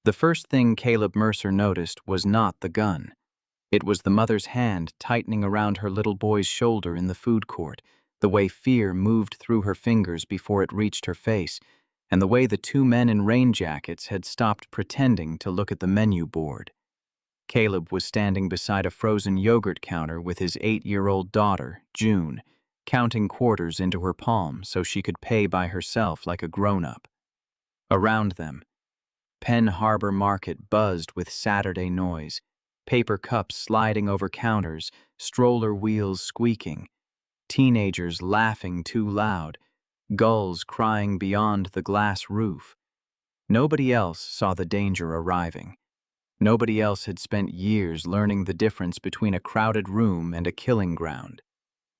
The first thing Caleb Mercer noticed was not the gun. It was the mother's hand tightening around her little boy's shoulder in the food court, the way fear moved through her fingers before it reached her face, and the way the two men in rain jackets had stopped pretending to look at the menu board. Caleb was standing beside a frozen yogurt counter with his 8-year-old daughter, June, counting quarters into her palm so she could pay by herself like a grown-up. Around them, Penn Harbor Market buzzed with Saturday noise, paper cups sliding over counters, stroller wheels squeaking, teenagers laughing too loud, gulls crying beyond the glass roof. Nobody else saw the danger arriving. Nobody else had spent years learning the difference between a crowded room and a killing ground.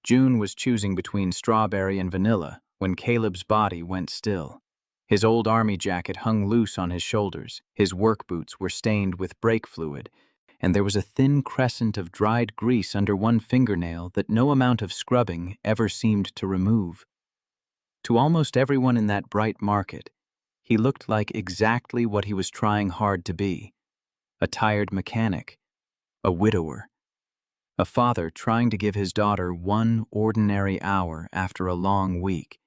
June was choosing between strawberry and vanilla when Caleb's body went still. His old army jacket hung loose on his shoulders, his work boots were stained with brake fluid, and there was a thin crescent of dried grease under one fingernail that no amount of scrubbing ever seemed to remove. To almost everyone in that bright market, he looked like exactly what he was trying hard to be: a tired mechanic, a widower, a father trying to give his daughter one ordinary hour after a long week.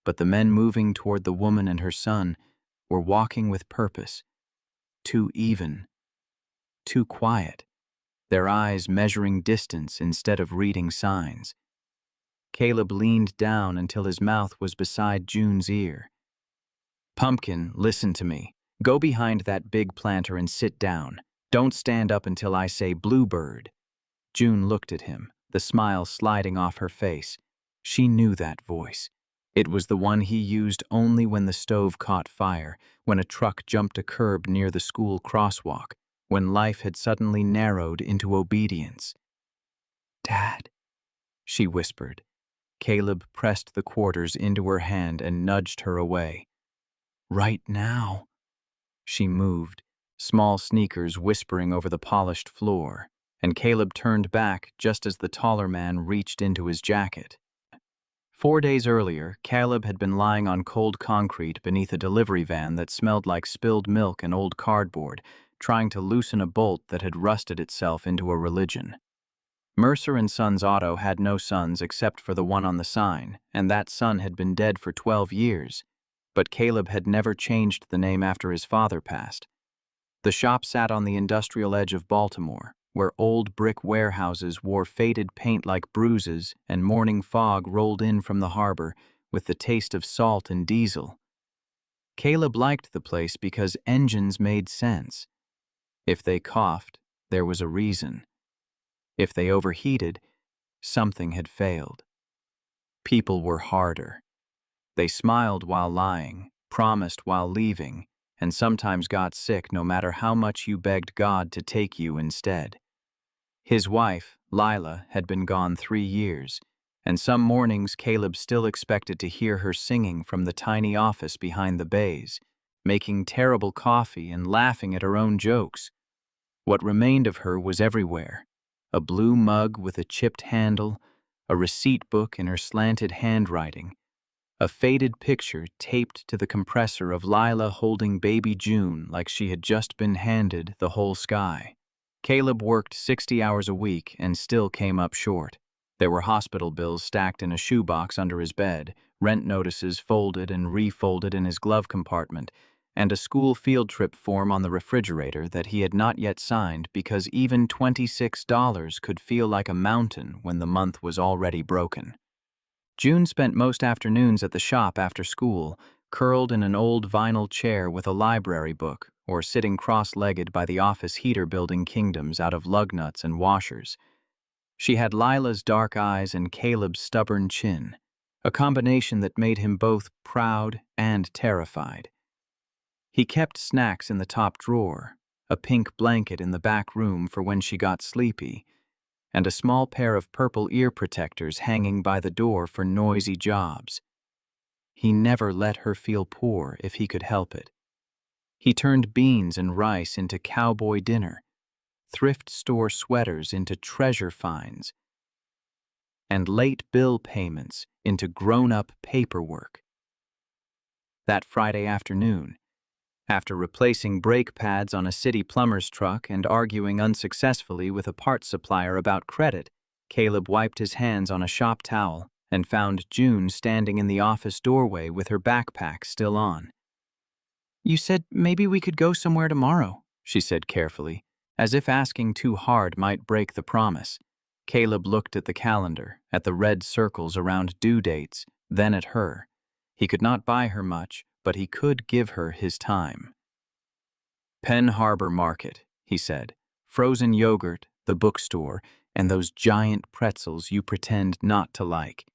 But the men moving toward the woman and her son were walking with purpose, too even, too quiet, their eyes measuring distance instead of reading signs. Caleb leaned down until his mouth was beside June's ear. "Pumpkin, listen to me. Go behind that big planter and sit down. Don't stand up until I say bluebird." June looked at him, the smile sliding off her face. She knew that voice. It was the one he used only when the stove caught fire, when a truck jumped a curb near the school crosswalk, when life had suddenly narrowed into obedience. "Dad," she whispered. Caleb pressed the quarters into her hand and nudged her away. "Right now." She moved, small sneakers whispering over the polished floor, and Caleb turned back just as the taller man reached into his jacket. 4 days earlier, Caleb had been lying on cold concrete beneath a delivery van that smelled like spilled milk and old cardboard, trying to loosen a bolt that had rusted itself into a religion. Mercer and Sons Auto had no sons except for the one on the sign, and that son had been dead for 12 years, but Caleb had never changed the name after his father passed. The shop sat on the industrial edge of Baltimore, where old brick warehouses wore faded paint like bruises and morning fog rolled in from the harbor with the taste of salt and diesel. Caleb liked the place because engines made sense. If they coughed, there was a reason. If they overheated, something had failed. People were harder. They smiled while lying, promised while leaving, and sometimes got sick no matter how much you begged God to take you instead. His wife, Lila, had been gone 3 years, and some mornings Caleb still expected to hear her singing from the tiny office behind the bays, making terrible coffee and laughing at her own jokes. What remained of her was everywhere: a blue mug with a chipped handle, a receipt book in her slanted handwriting, a faded picture taped to the compressor of Lila holding baby June like she had just been handed the whole sky. Caleb worked 60 hours a week and still came up short. There were hospital bills stacked in a shoebox under his bed, rent notices folded and refolded in his glove compartment, and a school field trip form on the refrigerator that he had not yet signed because even $26 could feel like a mountain when the month was already broken. June spent most afternoons at the shop after school, curled in an old vinyl chair with a library book, or sitting cross-legged by the office heater building kingdoms out of lug nuts and washers. She had Lila's dark eyes and Caleb's stubborn chin, a combination that made him both proud and terrified. He kept snacks in the top drawer, a pink blanket in the back room for when she got sleepy, and a small pair of purple ear protectors hanging by the door for noisy jobs. He never let her feel poor if he could help it. He turned beans and rice into cowboy dinner, thrift store sweaters into treasure finds, and late bill payments into grown-up paperwork. That Friday afternoon, After replacing brake pads on a city plumber's truck and arguing unsuccessfully with a parts supplier about credit, Caleb wiped his hands on a shop towel and found June standing in the office doorway with her backpack still on. "You said maybe we could go somewhere tomorrow," she said carefully, as if asking too hard might break the promise. Caleb looked at the calendar, at the red circles around due dates, then at her. He could not buy her much, but he could give her his time. "Penn Harbor Market," he said. "Frozen yogurt, the bookstore, and those giant pretzels you pretend not to like."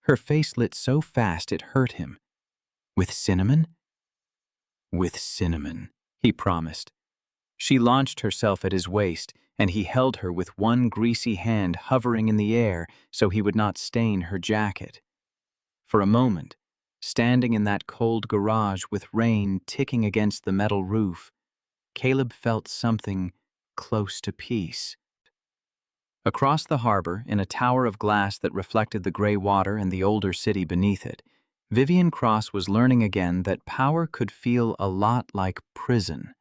Her face lit so fast it hurt him. "With cinnamon?" "With cinnamon," he promised. She launched herself at his waist, and he held her with one greasy hand hovering in the air so he would not stain her jacket. For a moment, standing in that cold garage with rain ticking against the metal roof, Caleb felt something close to peace. Across the harbor, in a tower of glass that reflected the gray water and the older city beneath it, Vivian Cross was learning again that power could feel a lot like prison.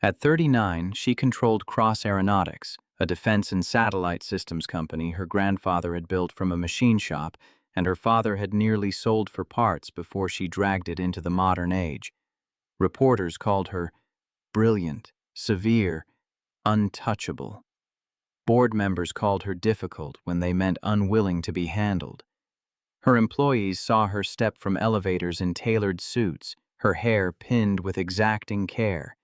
At 39, she controlled Cross Aeronautics, a defense and satellite systems company her grandfather had built from a machine shop, and her father had nearly sold for parts before she dragged it into the modern age. Reporters called her brilliant, severe, untouchable. Board members called her difficult when they meant unwilling to be handled. Her employees saw her step from elevators in tailored suits, her hair pinned with exacting care,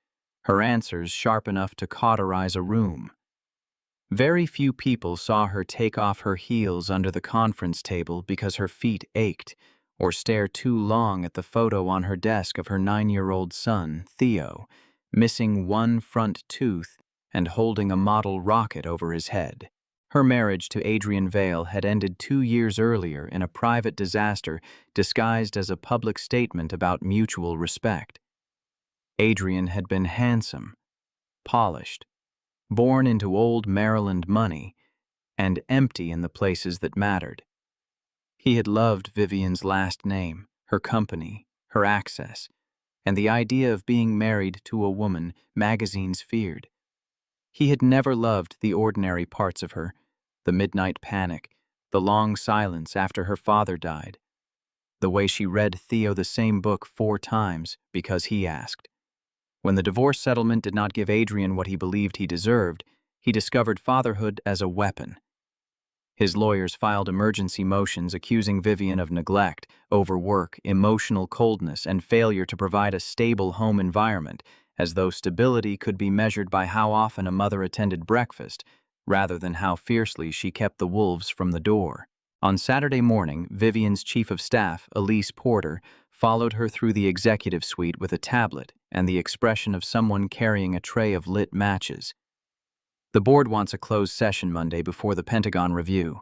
her answers sharp enough to cauterize a room. Very few people saw her take off her heels under the conference table because her feet ached, or stare too long at the photo on her desk of her 9-year-old son, Theo, missing one front tooth and holding a model rocket over his head. Her marriage to Adrian Vale had ended 2 years earlier in a private disaster disguised as a public statement about mutual respect. Adrian had been handsome, polished, born into old Maryland money, and empty in the places that mattered. He had loved Vivian's last name, her company, her access, and the idea of being married to a woman magazines feared. He had never loved the ordinary parts of her, the midnight panic, the long silence after her father died, the way she read Theo the same book 4 times because he asked. When the divorce settlement did not give Adrian what he believed he deserved, he discovered fatherhood as a weapon. His lawyers filed emergency motions accusing Vivian of neglect, overwork, emotional coldness, and failure to provide a stable home environment, as though stability could be measured by how often a mother attended breakfast, rather than how fiercely she kept the wolves from the door. On Saturday morning, Vivian's chief of staff, Elise Porter, followed her through the executive suite with a tablet and the expression of someone carrying a tray of lit matches. "The board wants a closed session Monday before the Pentagon review."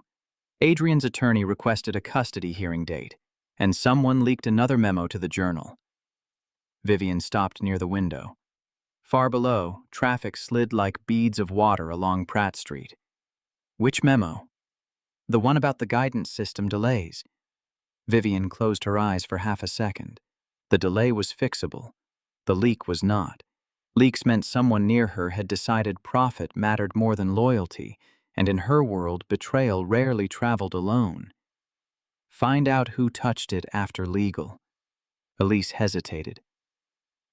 Adrian's attorney requested a custody hearing date, and someone leaked another memo to the Journal. Vivian stopped near the window. Far below, traffic slid like beads of water along Pratt Street. "Which memo?" "The one about the guidance system delays." Vivian closed her eyes for half a second. The delay was fixable. The leak was not. Leaks meant someone near her had decided profit mattered more than loyalty, and in her world, betrayal rarely traveled alone. "Find out who touched it after legal." Elise hesitated.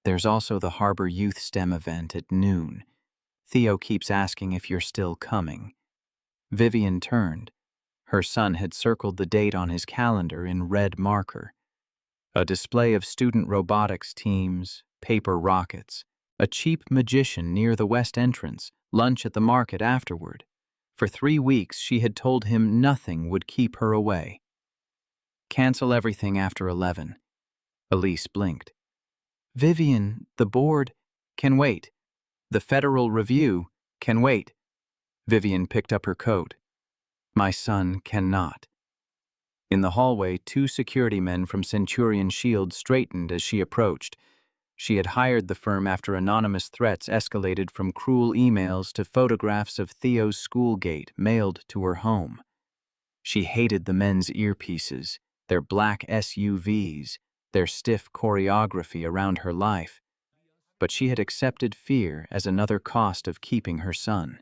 "There's also the Harbor Youth STEM event at noon. Theo keeps asking if you're still coming." Vivian turned. Her son had circled the date on his calendar in red marker. A display of student robotics teams, paper rockets, a cheap magician near the west entrance, lunch at the market afterward. For 3 weeks she had told him nothing would keep her away. "Cancel everything after 11. Elise blinked. "Vivian, the board can wait. The Federal Review can wait." Vivian picked up her coat. "My son cannot." In the hallway, 2 security men from Centurion Shield straightened as she approached. She had hired the firm after anonymous threats escalated from cruel emails to photographs of Theo's school gate mailed to her home. She hated the men's earpieces, their black SUVs, their stiff choreography around her life, but she had accepted fear as another cost of keeping her son.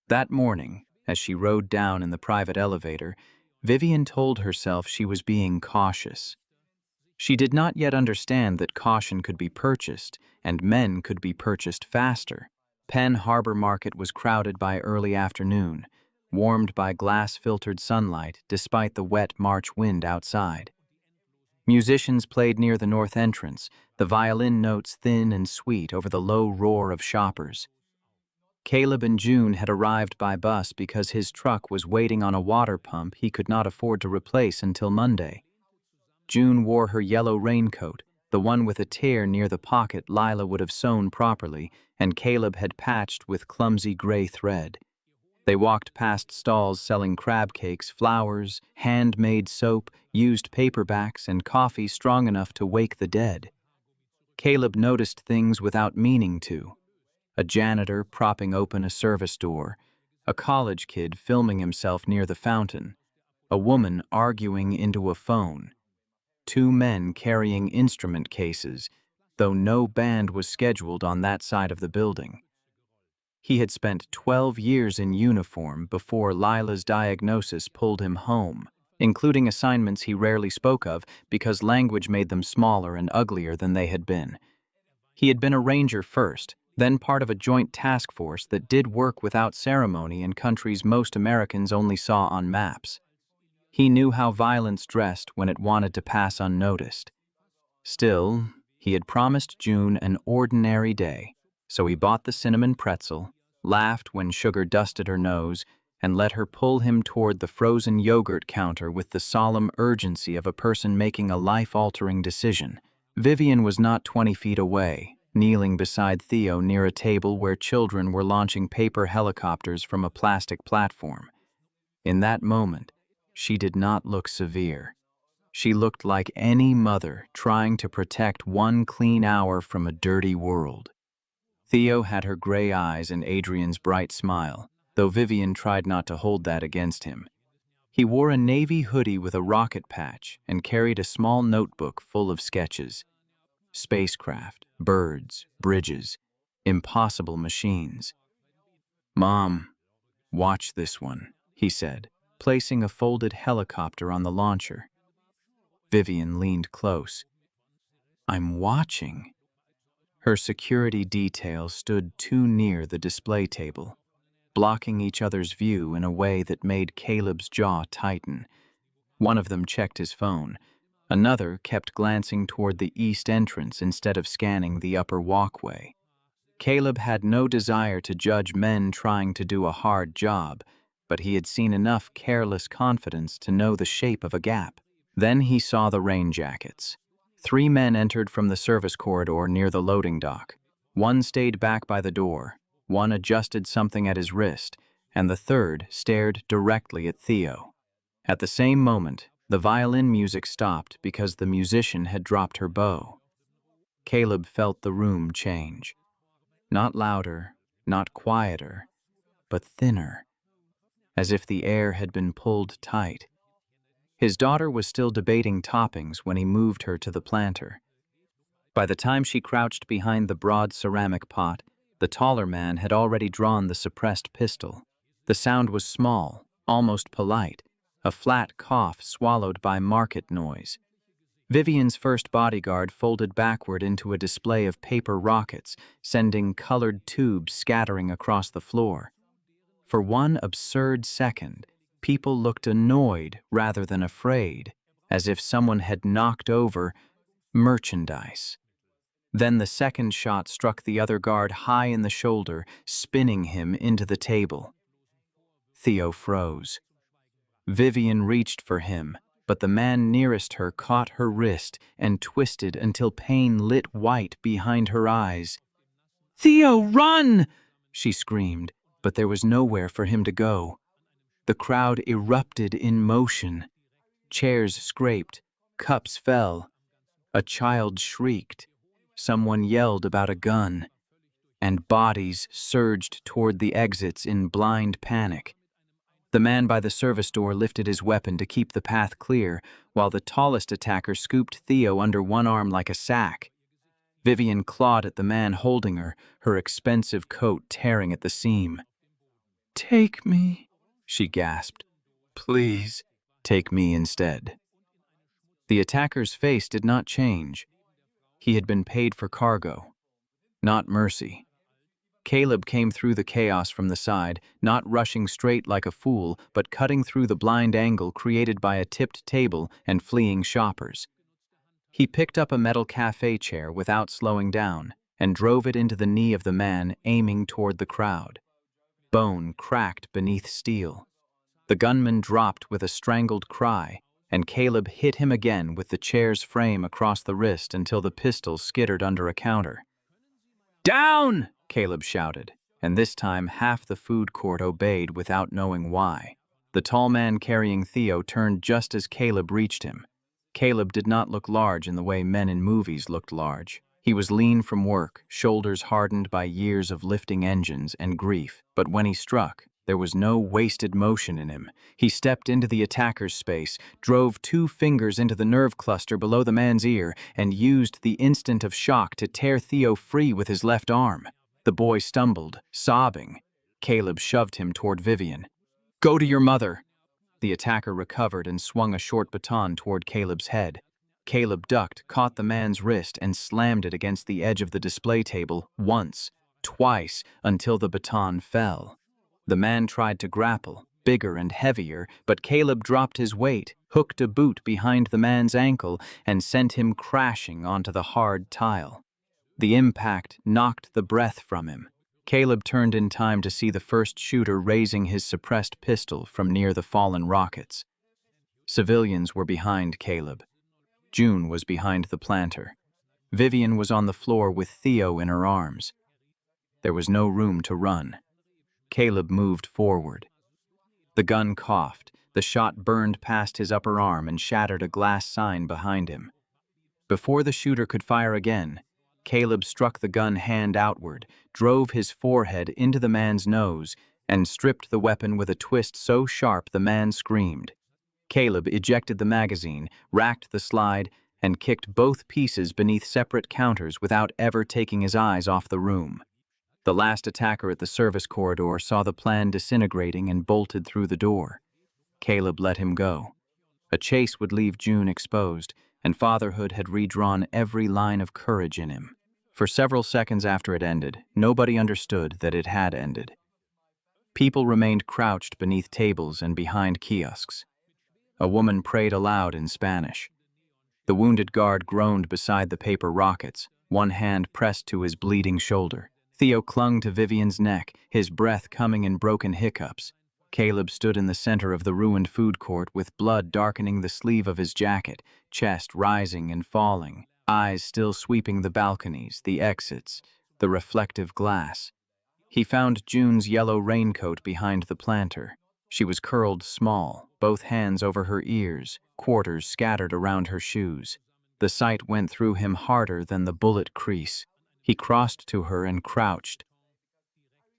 That morning, as she rode down in the private elevator, Vivian told herself she was being cautious. She did not yet understand that caution could be purchased, and men could be purchased faster. Penn Harbor Market was crowded by early afternoon, warmed by glass-filtered sunlight despite the wet March wind outside. Musicians played near the north entrance, the violin notes thin and sweet over the low roar of shoppers. Caleb and June had arrived by bus because his truck was waiting on a water pump he could not afford to replace until Monday. June wore her yellow raincoat, the one with a tear near the pocket Lila would have sewn properly, and Caleb had patched with clumsy gray thread. They walked past stalls selling crab cakes, flowers, handmade soap, used paperbacks, and coffee strong enough to wake the dead. Caleb noticed things without meaning to. A janitor propping open a service door, a college kid filming himself near the fountain, a woman arguing into a phone, two men carrying instrument cases, though no band was scheduled on that side of the building. He had spent 12 years in uniform before Lila's diagnosis pulled him home, including assignments he rarely spoke of because language made them smaller and uglier than they had been. He had been a ranger first, then part of a joint task force that did work without ceremony in countries most Americans only saw on maps. He knew how violence dressed when it wanted to pass unnoticed. Still, he had promised June an ordinary day, so he bought the cinnamon pretzel, laughed when sugar dusted her nose, and let her pull him toward the frozen yogurt counter with the solemn urgency of a person making a life-altering decision. Vivian was not 20 feet away, kneeling beside Theo near a table where children were launching paper helicopters from a plastic platform. In that moment, she did not look severe. She looked like any mother trying to protect one clean hour from a dirty world. Theo had her gray eyes and Adrian's bright smile, though Vivian tried not to hold that against him. He wore a navy hoodie with a rocket patch and carried a small notebook full of sketches. Spacecraft, birds, bridges, impossible machines. "Mom, watch this one," he said, placing a folded helicopter on the launcher. Vivian leaned close. "I'm watching." Her security detail stood too near the display table, blocking each other's view in a way that made Caleb's jaw tighten. One of them checked his phone. Another kept glancing toward the east entrance instead of scanning the upper walkway. Caleb had no desire to judge men trying to do a hard job, but he had seen enough careless confidence to know the shape of a gap. Then he saw the rain jackets. 3 men entered from the service corridor near the loading dock. One stayed back by the door, one adjusted something at his wrist, and the third stared directly at Theo. At the same moment, the violin music stopped because the musician had dropped her bow. Caleb felt the room change. Not louder, not quieter, but thinner, as if the air had been pulled tight. His daughter was still debating toppings when he moved her to the planter. By the time she crouched behind the broad ceramic pot, the taller man had already drawn the suppressed pistol. The sound was small, almost polite, a flat cough swallowed by market noise. Vivian's first bodyguard folded backward into a display of paper rockets, sending colored tubes scattering across the floor. For one absurd second, people looked annoyed rather than afraid, as if someone had knocked over merchandise. Then the second shot struck the other guard high in the shoulder, spinning him into the table. Theo froze. Vivian reached for him, but the man nearest her caught her wrist and twisted until pain lit white behind her eyes. "Theo, run!" she screamed, but there was nowhere for him to go. The crowd erupted in motion. Chairs scraped, cups fell. A child shrieked. Someone yelled about a gun. And bodies surged toward the exits in blind panic. The man by the service door lifted his weapon to keep the path clear, while the tallest attacker scooped Theo under one arm like a sack. Vivian clawed at the man holding her, her expensive coat tearing at the seam. "Take me," she gasped. "Please, take me instead." The attacker's face did not change. He had been paid for cargo, not mercy. Caleb came through the chaos from the side, not rushing straight like a fool, but cutting through the blind angle created by a tipped table and fleeing shoppers. He picked up a metal cafe chair without slowing down and drove it into the knee of the man aiming toward the crowd. Bone cracked beneath steel. The gunman dropped with a strangled cry, and Caleb hit him again with the chair's frame across the wrist until the pistol skittered under a counter. "Down!" Caleb shouted, and this time half the food court obeyed without knowing why. The tall man carrying Theo turned just as Caleb reached him. Caleb did not look large in the way men in movies looked large. He was lean from work, shoulders hardened by years of lifting engines and grief, but when he struck, there was no wasted motion in him. He stepped into the attacker's space, drove 2 fingers into the nerve cluster below the man's ear, and used the instant of shock to tear Theo free with his left arm. The boy stumbled, sobbing. Caleb shoved him toward Vivian. "Go to your mother." The attacker recovered and swung a short baton toward Caleb's head. Caleb ducked, caught the man's wrist, and slammed it against the edge of the display table once, twice, until the baton fell. The man tried to grapple, bigger and heavier, but Caleb dropped his weight, hooked a boot behind the man's ankle, and sent him crashing onto the hard tile. The impact knocked the breath from him. Caleb turned in time to see the first shooter raising his suppressed pistol from near the fallen rockets. Civilians were behind Caleb. June was behind the planter. Vivian was on the floor with Theo in her arms. There was no room to run. Caleb moved forward. The gun coughed. The shot burned past his upper arm and shattered a glass sign behind him. Before the shooter could fire again, Caleb struck the gun hand outward, drove his forehead into the man's nose, and stripped the weapon with a twist so sharp the man screamed. Caleb ejected the magazine, racked the slide, and kicked both pieces beneath separate counters without ever taking his eyes off the room. The last attacker at the service corridor saw the plan disintegrating and bolted through the door. Caleb let him go. A chase would leave June exposed, and fatherhood had redrawn every line of courage in him. For several seconds after it ended, nobody understood that it had ended. People remained crouched beneath tables and behind kiosks. A woman prayed aloud in Spanish. The wounded guard groaned beside the paper rockets, one hand pressed to his bleeding shoulder. Theo clung to Vivian's neck, his breath coming in broken hiccups. Caleb stood in the center of the ruined food court with blood darkening the sleeve of his jacket, chest rising and falling, eyes still sweeping the balconies, the exits, the reflective glass. He found June's yellow raincoat behind the planter. She was curled small, both hands over her ears, quarters scattered around her shoes. The sight went through him harder than the bullet crease. He crossed to her and crouched.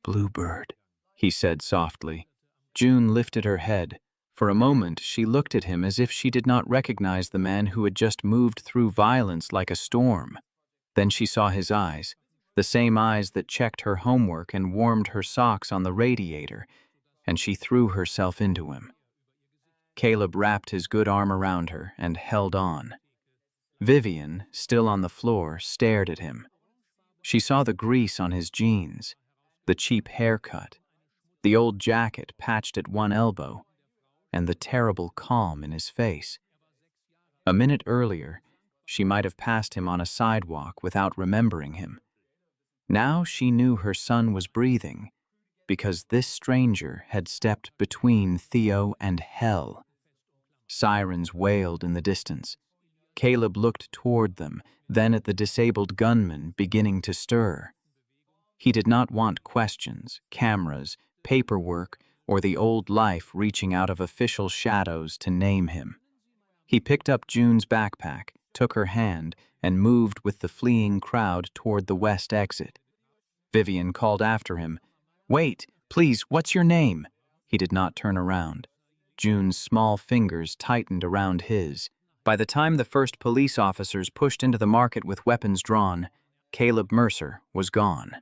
"Bluebird," he said softly. June lifted her head. For a moment, she looked at him as if she did not recognize the man who had just moved through violence like a storm. Then she saw his eyes, the same eyes that checked her homework and warmed her socks on the radiator, and she threw herself into him. Caleb wrapped his good arm around her and held on. Vivian, still on the floor, stared at him. She saw the grease on his jeans, the cheap haircut, the old jacket patched at one elbow, and the terrible calm in his face. A minute earlier, she might have passed him on a sidewalk without remembering him. Now she knew her son was breathing, because this stranger had stepped between Theo and hell. Sirens wailed in the distance. Caleb looked toward them, then at the disabled gunman beginning to stir. He did not want questions, cameras, paperwork, or the old life reaching out of official shadows to name him. He picked up June's backpack, took her hand, and moved with the fleeing crowd toward the west exit. Vivian called after him, "Wait, please, what's your name?" He did not turn around. June's small fingers tightened around his. By the time the first police officers pushed into the market with weapons drawn, Caleb Mercer was gone.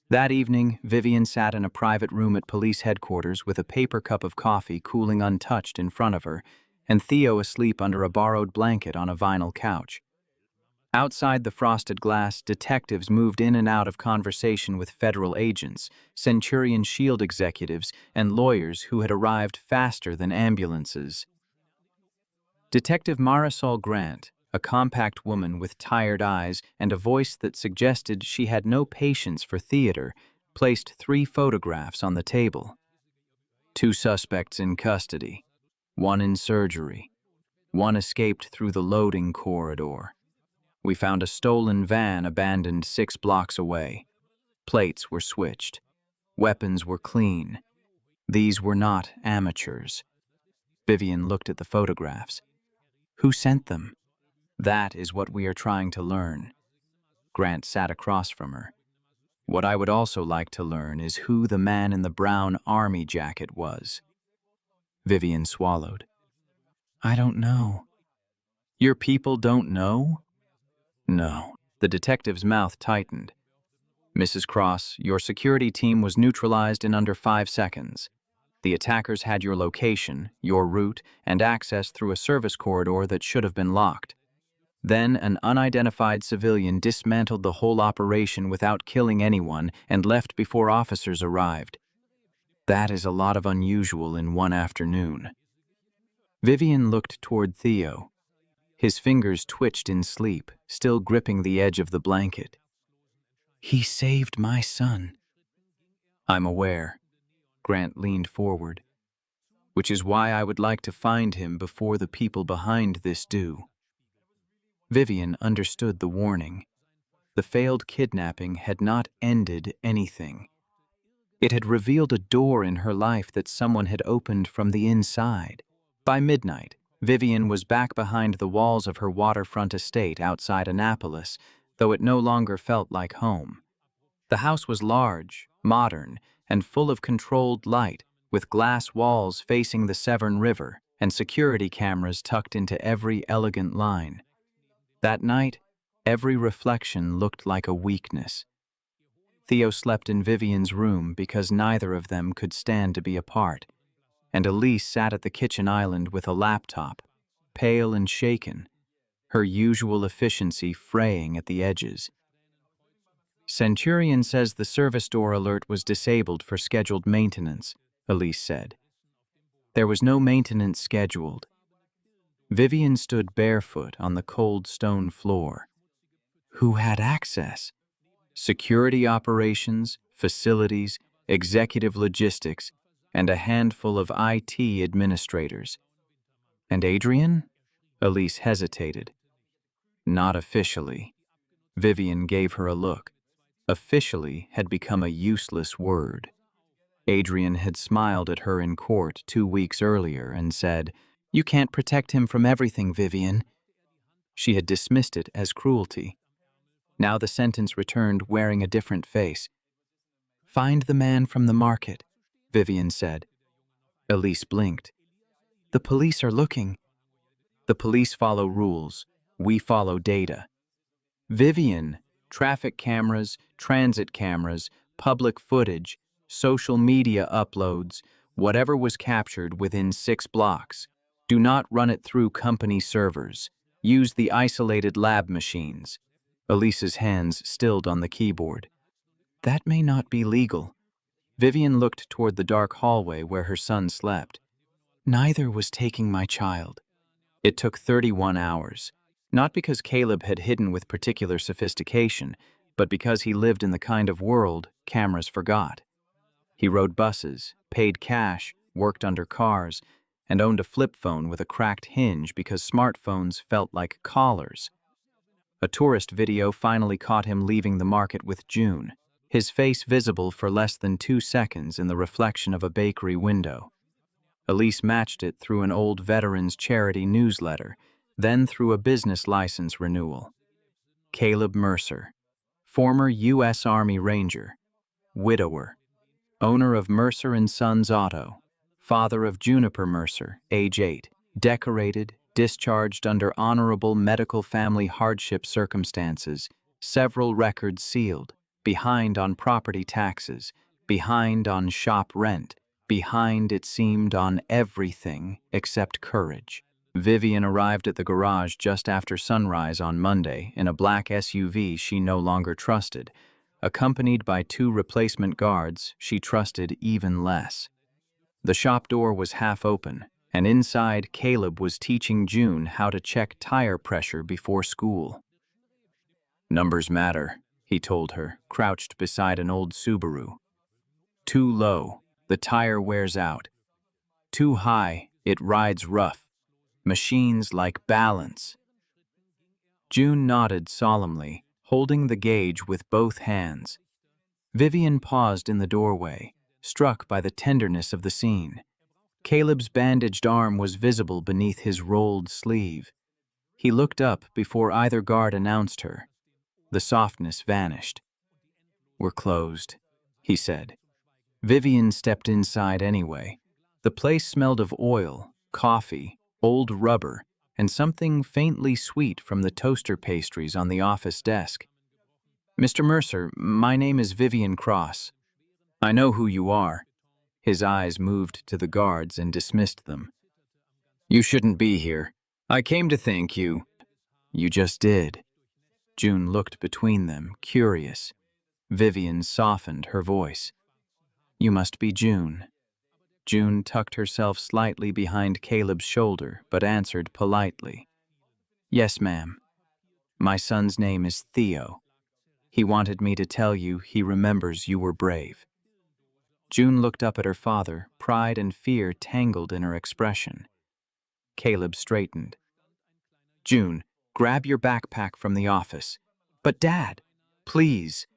That evening, Vivian sat in a private room at police headquarters with a paper cup of coffee cooling untouched in front of her, and Theo asleep under a borrowed blanket on a vinyl couch. Outside the frosted glass, detectives moved in and out of conversation with federal agents, Centurion Shield executives, and lawyers who had arrived faster than ambulances. Detective Marisol Grant, a compact woman with tired eyes and a voice that suggested she had no patience for theater, placed 3 photographs on the table. 2 suspects in custody, 1 in surgery, 1 escaped through the loading corridor. We found a stolen van abandoned 6 blocks away. Plates were switched. Weapons were clean. These were not amateurs. Vivian looked at the photographs. Who sent them? That is what we are trying to learn. Grant sat across from her. What I would also like to learn is who the man in the brown army jacket was. Vivian swallowed. I don't know. Your people don't know? No. The detective's mouth tightened. Mrs. Cross, your security team was neutralized in under 5 seconds. The attackers had your location, your route, and access through a service corridor that should have been locked. Then an unidentified civilian dismantled the whole operation without killing anyone and left before officers arrived. That is a lot of unusual in one afternoon. Vivian looked toward Theo. His fingers twitched in sleep, still gripping the edge of the blanket. He saved my son. I'm aware. Grant leaned forward. Which is why I would like to find him before the people behind this do. Vivian understood the warning. The failed kidnapping had not ended anything. It had revealed a door in her life that someone had opened from the inside. By midnight, Vivian was back behind the walls of her waterfront estate outside Annapolis, though it no longer felt like home. The house was large, modern, and full of controlled light, with glass walls facing the Severn River and security cameras tucked into every elegant line. That night, every reflection looked like a weakness. Theo slept in Vivian's room because neither of them could stand to be apart, and Elise sat at the kitchen island with a laptop, pale and shaken, her usual efficiency fraying at the edges. Centurion says the service door alert was disabled for scheduled maintenance, Elise said. There was no maintenance scheduled. Vivian stood barefoot on the cold stone floor. Who had access? Security operations, facilities, executive logistics, and a handful of IT administrators. And Adrian? Elise hesitated. Not officially. Vivian gave her a look. Officially had become a useless word. Adrian had smiled at her in court 2 weeks earlier and said, "You can't protect him from everything, Vivian." She had dismissed it as cruelty. Now the sentence returned wearing a different face. "Find the man from the market," Vivian said. Elise blinked. "The police are looking." The police follow rules. We follow data. Vivian, traffic cameras, transit cameras, public footage, social media uploads, whatever was captured within 6 blocks. Do not run it through company servers. Use the isolated lab machines. Elise's hands stilled on the keyboard. That may not be legal. Vivian looked toward the dark hallway where her son slept. Neither was taking my child. It took 31 hours, not because Caleb had hidden with particular sophistication, but because he lived in the kind of world cameras forgot. He rode buses, paid cash, worked under cars, and owned a flip phone with a cracked hinge because smartphones felt like collars. A tourist video finally caught him leaving the market with June, his face visible for less than 2 seconds in the reflection of a bakery window. Elise matched it through an old veterans charity newsletter, then through a business license renewal. Caleb Mercer, former U.S. Army Ranger, widower. owner of Mercer and Sons Auto, father of Juniper Mercer, age 8, decorated, discharged under honorable medical family hardship circumstances, several records sealed, behind on property taxes, behind on shop rent, behind, it seemed, on everything except courage. Vivian arrived at the garage just after sunrise on Monday in a black SUV she no longer trusted. Accompanied by 2 replacement guards she trusted even less. The shop door was half open, and inside Caleb was teaching June how to check tire pressure before school. "Numbers matter," he told her, crouched beside an old Subaru. "Too low, the tire wears out. Too high, it rides rough. Machines like balance." June nodded solemnly, holding the gauge with both hands. Vivian paused in the doorway, struck by the tenderness of the scene. Caleb's bandaged arm was visible beneath his rolled sleeve. He looked up before either guard announced her. The softness vanished. "We're closed," he said. Vivian stepped inside anyway. The place smelled of oil, coffee, old rubber, and something faintly sweet from the toaster pastries on the office desk. "Mr. Mercer, my name is Vivian Cross. I know who you are." His eyes moved to the guards and dismissed them. "You shouldn't be here. I came to thank you." "You just did." June looked between them, curious. Vivian softened her voice. "You must be June." June tucked herself slightly behind Caleb's shoulder, but answered politely. "Yes, ma'am. My son's name is Theo. He wanted me to tell you he remembers you were brave." June looked up at her father, pride and fear tangled in her expression. Caleb straightened. "June, grab your backpack from the office." "But Dad, please."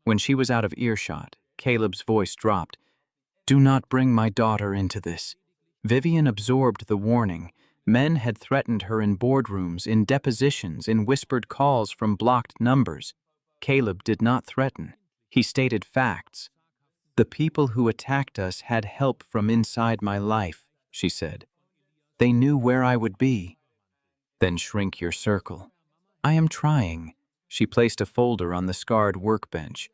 When she was out of earshot, Caleb's voice dropped. "Do not bring my daughter into this." Vivian absorbed the warning. Men had threatened her in boardrooms, in depositions, in whispered calls from blocked numbers. Caleb did not threaten. He stated facts. "The people who attacked us had help from inside my life," she said. "They knew where I would be." "Then shrink your circle." "I am trying." She placed a folder on the scarred workbench.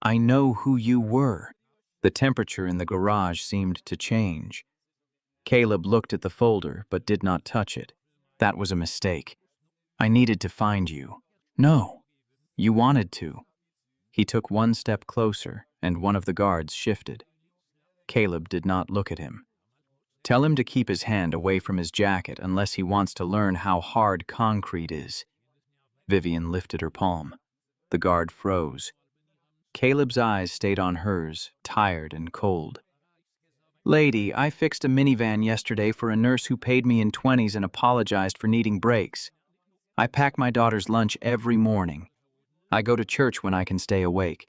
"I know who you were." The temperature in the garage seemed to change. Caleb looked at the folder but did not touch it. "That was a mistake. I needed to find you." "No." "You wanted to." He took one step closer, and one of the guards shifted. Caleb did not look at him. "Tell him to keep his hand away from his jacket unless he wants to learn how hard concrete is." Vivian lifted her palm. The guard froze. Caleb's eyes stayed on hers, tired and cold. "Lady, I fixed a minivan yesterday for a nurse who paid me in 20s and apologized for needing brakes. I pack my daughter's lunch every morning. I go to church when I can stay awake.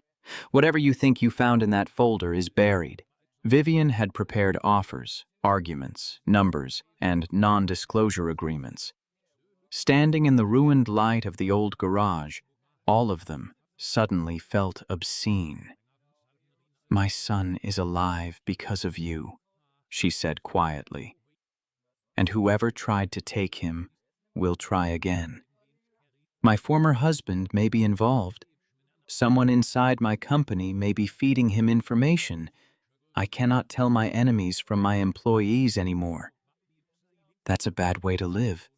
Whatever you think you found in that folder is buried." Vivian had prepared offers, arguments, numbers, and non-disclosure agreements. Standing in the ruined light of the old garage, all of them suddenly felt obscene. "My son is alive because of you," she said quietly. "And whoever tried to take him will try again. My former husband may be involved. Someone inside my company may be feeding him information. I cannot tell my enemies from my employees anymore. That's a bad way to live."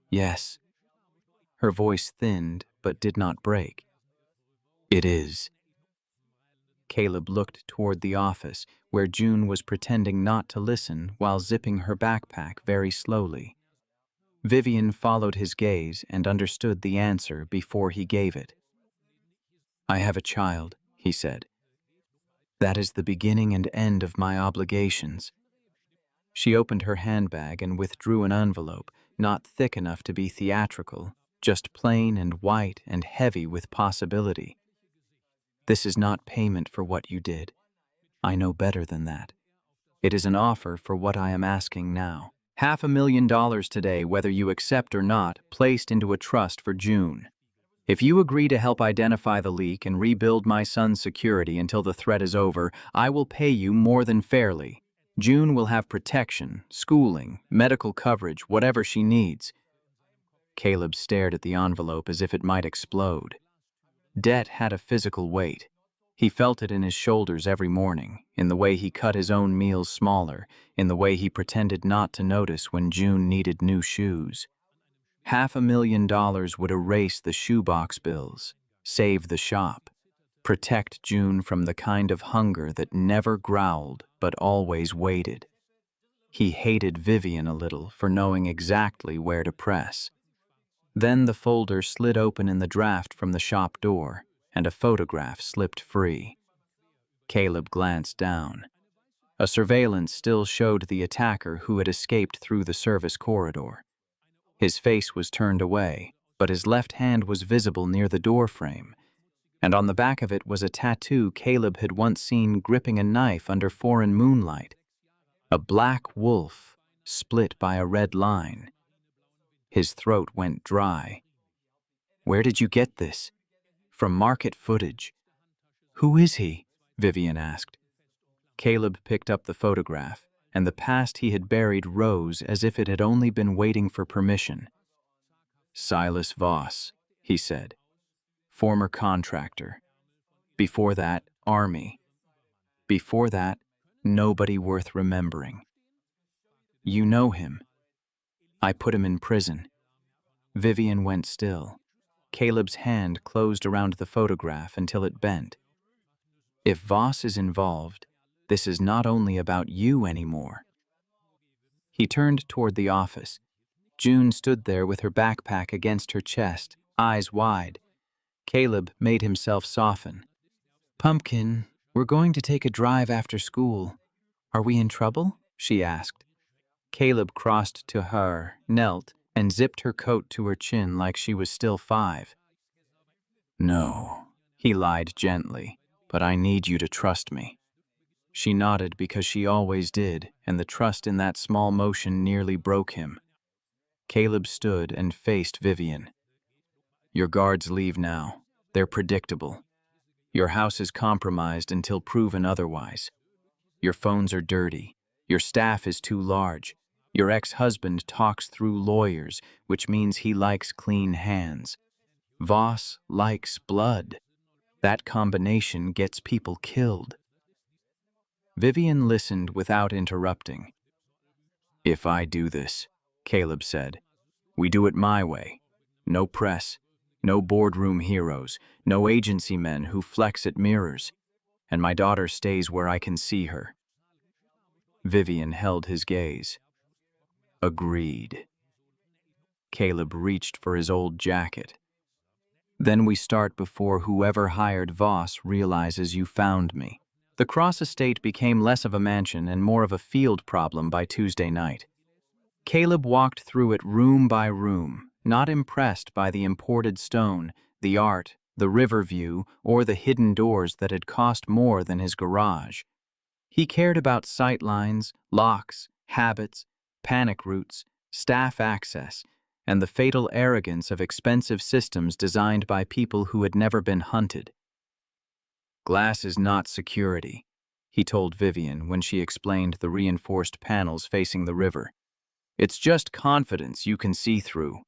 "Yes." Her voice thinned but did not break. "It is." Caleb looked toward the office, where June was pretending not to listen while zipping her backpack very slowly. Vivian followed his gaze and understood the answer before he gave it. "I have a child," he said. "That is the beginning and end of my obligations." She opened her handbag and withdrew an envelope, not thick enough to be theatrical, just plain and white and heavy with possibility. "This is not payment for what you did. I know better than that. It is an offer for what I am asking now. $500,000 today, whether you accept or not, placed into a trust for June. If you agree to help identify the leak and rebuild my son's security until the threat is over, I will pay you more than fairly. June will have protection, schooling, medical coverage, whatever she needs." Caleb stared at the envelope as if it might explode. Debt had a physical weight. He felt it in his shoulders every morning, in the way he cut his own meals smaller, in the way he pretended not to notice when June needed new shoes. $500,000 would erase the shoebox bills, save the shop, protect June from the kind of hunger that never growled but always waited. He hated Vivian a little for knowing exactly where to press. Then the folder slid open in the draft from the shop door, and a photograph slipped free. Caleb glanced down. A surveillance still showed the attacker who had escaped through the service corridor. His face was turned away, but his left hand was visible near the door frame, and on the back of it was a tattoo Caleb had once seen gripping a knife under foreign moonlight. A black wolf, split by a red line. His throat went dry. "Where did you get this?" "From market footage." "Who is he?" Vivian asked. Caleb picked up the photograph, and the past he had buried rose as if it had only been waiting for permission. "Silas Voss," he said. "Former contractor. Before that, Army. Before that, nobody worth remembering." "You know him." "I put him in prison." Vivian went still. Caleb's hand closed around the photograph until it bent. "If Voss is involved, this is not only about you anymore." He turned toward the office. June stood there with her backpack against her chest, eyes wide. Caleb made himself soften. "Pumpkin, we're going to take a drive after school. Are we in trouble?" she asked. Caleb crossed to her, knelt, and zipped her coat to her chin like she was still 5. "No," he lied gently, "but I need you to trust me." She nodded because she always did, and the trust in that small motion nearly broke him. Caleb stood and faced Vivian. "Your guards leave now. They're predictable. Your house is compromised until proven otherwise. Your phones are dirty. Your staff is too large. Your ex-husband talks through lawyers, which means he likes clean hands. Voss likes blood. That combination gets people killed." Vivian listened without interrupting. "If I do this," Caleb said, "we do it my way. No press, no boardroom heroes, no agency men who flex at mirrors, and my daughter stays where I can see her." Vivian held his gaze. "Agreed." Caleb reached for his old jacket. "Then we start before whoever hired Voss realizes you found me." The Cross estate became less of a mansion and more of a field problem by Tuesday night. Caleb walked through it room by room, not impressed by the imported stone, the art, the river view, or the hidden doors that had cost more than his garage. He cared about sight lines, locks, habits, panic routes, staff access, and the fatal arrogance of expensive systems designed by people who had never been hunted. "Glass is not security," he told Vivian when she explained the reinforced panels facing the river. "It's just confidence you can see through."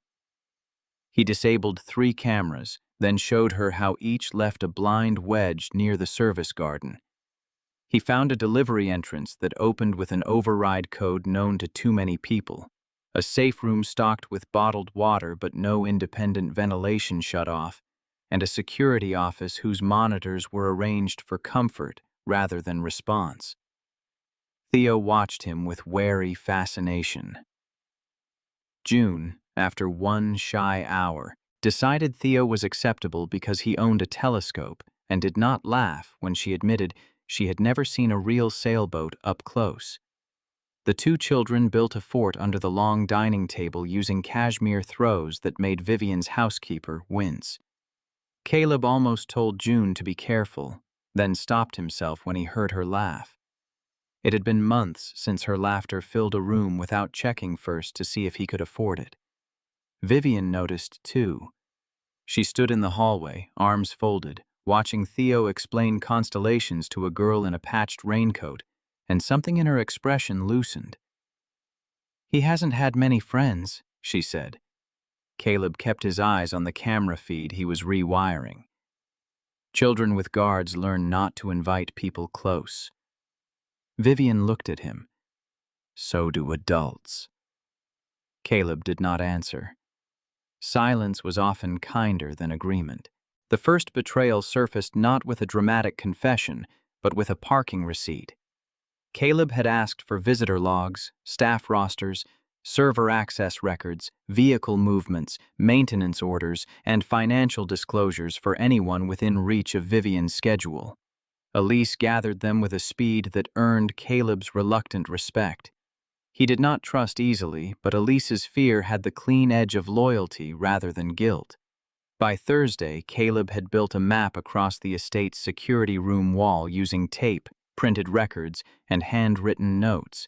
He disabled 3 cameras, then showed her how each left a blind wedge near the service garden. He found a delivery entrance that opened with an override code known to too many people, a safe room stocked with bottled water but no independent ventilation shut off, and a security office whose monitors were arranged for comfort rather than response. Theo watched him with wary fascination. June, after one shy hour, decided Theo was acceptable because he owned a telescope and did not laugh when she admitted she had never seen a real sailboat up close. The 2 children built a fort under the long dining table using cashmere throws that made Vivian's housekeeper wince. Caleb almost told June to be careful, then stopped himself when he heard her laugh. It had been months since her laughter filled a room without checking first to see if he could afford it. Vivian noticed, too. She stood in the hallway, arms folded, watching Theo explain constellations to a girl in a patched raincoat, and something in her expression loosened. "He hasn't had many friends," she said. Caleb kept his eyes on the camera feed he was rewiring. Children with guards learn not to invite people close. Vivian looked at him. "So do adults." Caleb did not answer. Silence was often kinder than agreement. The first betrayal surfaced not with a dramatic confession, but with a parking receipt. Caleb had asked for visitor logs, staff rosters, server access records, vehicle movements, maintenance orders, and financial disclosures for anyone within reach of Vivian's schedule. Elise gathered them with a speed that earned Caleb's reluctant respect. He did not trust easily, but Elise's fear had the clean edge of loyalty rather than guilt. By Thursday, Caleb had built a map across the estate's security room wall using tape, printed records, and handwritten notes.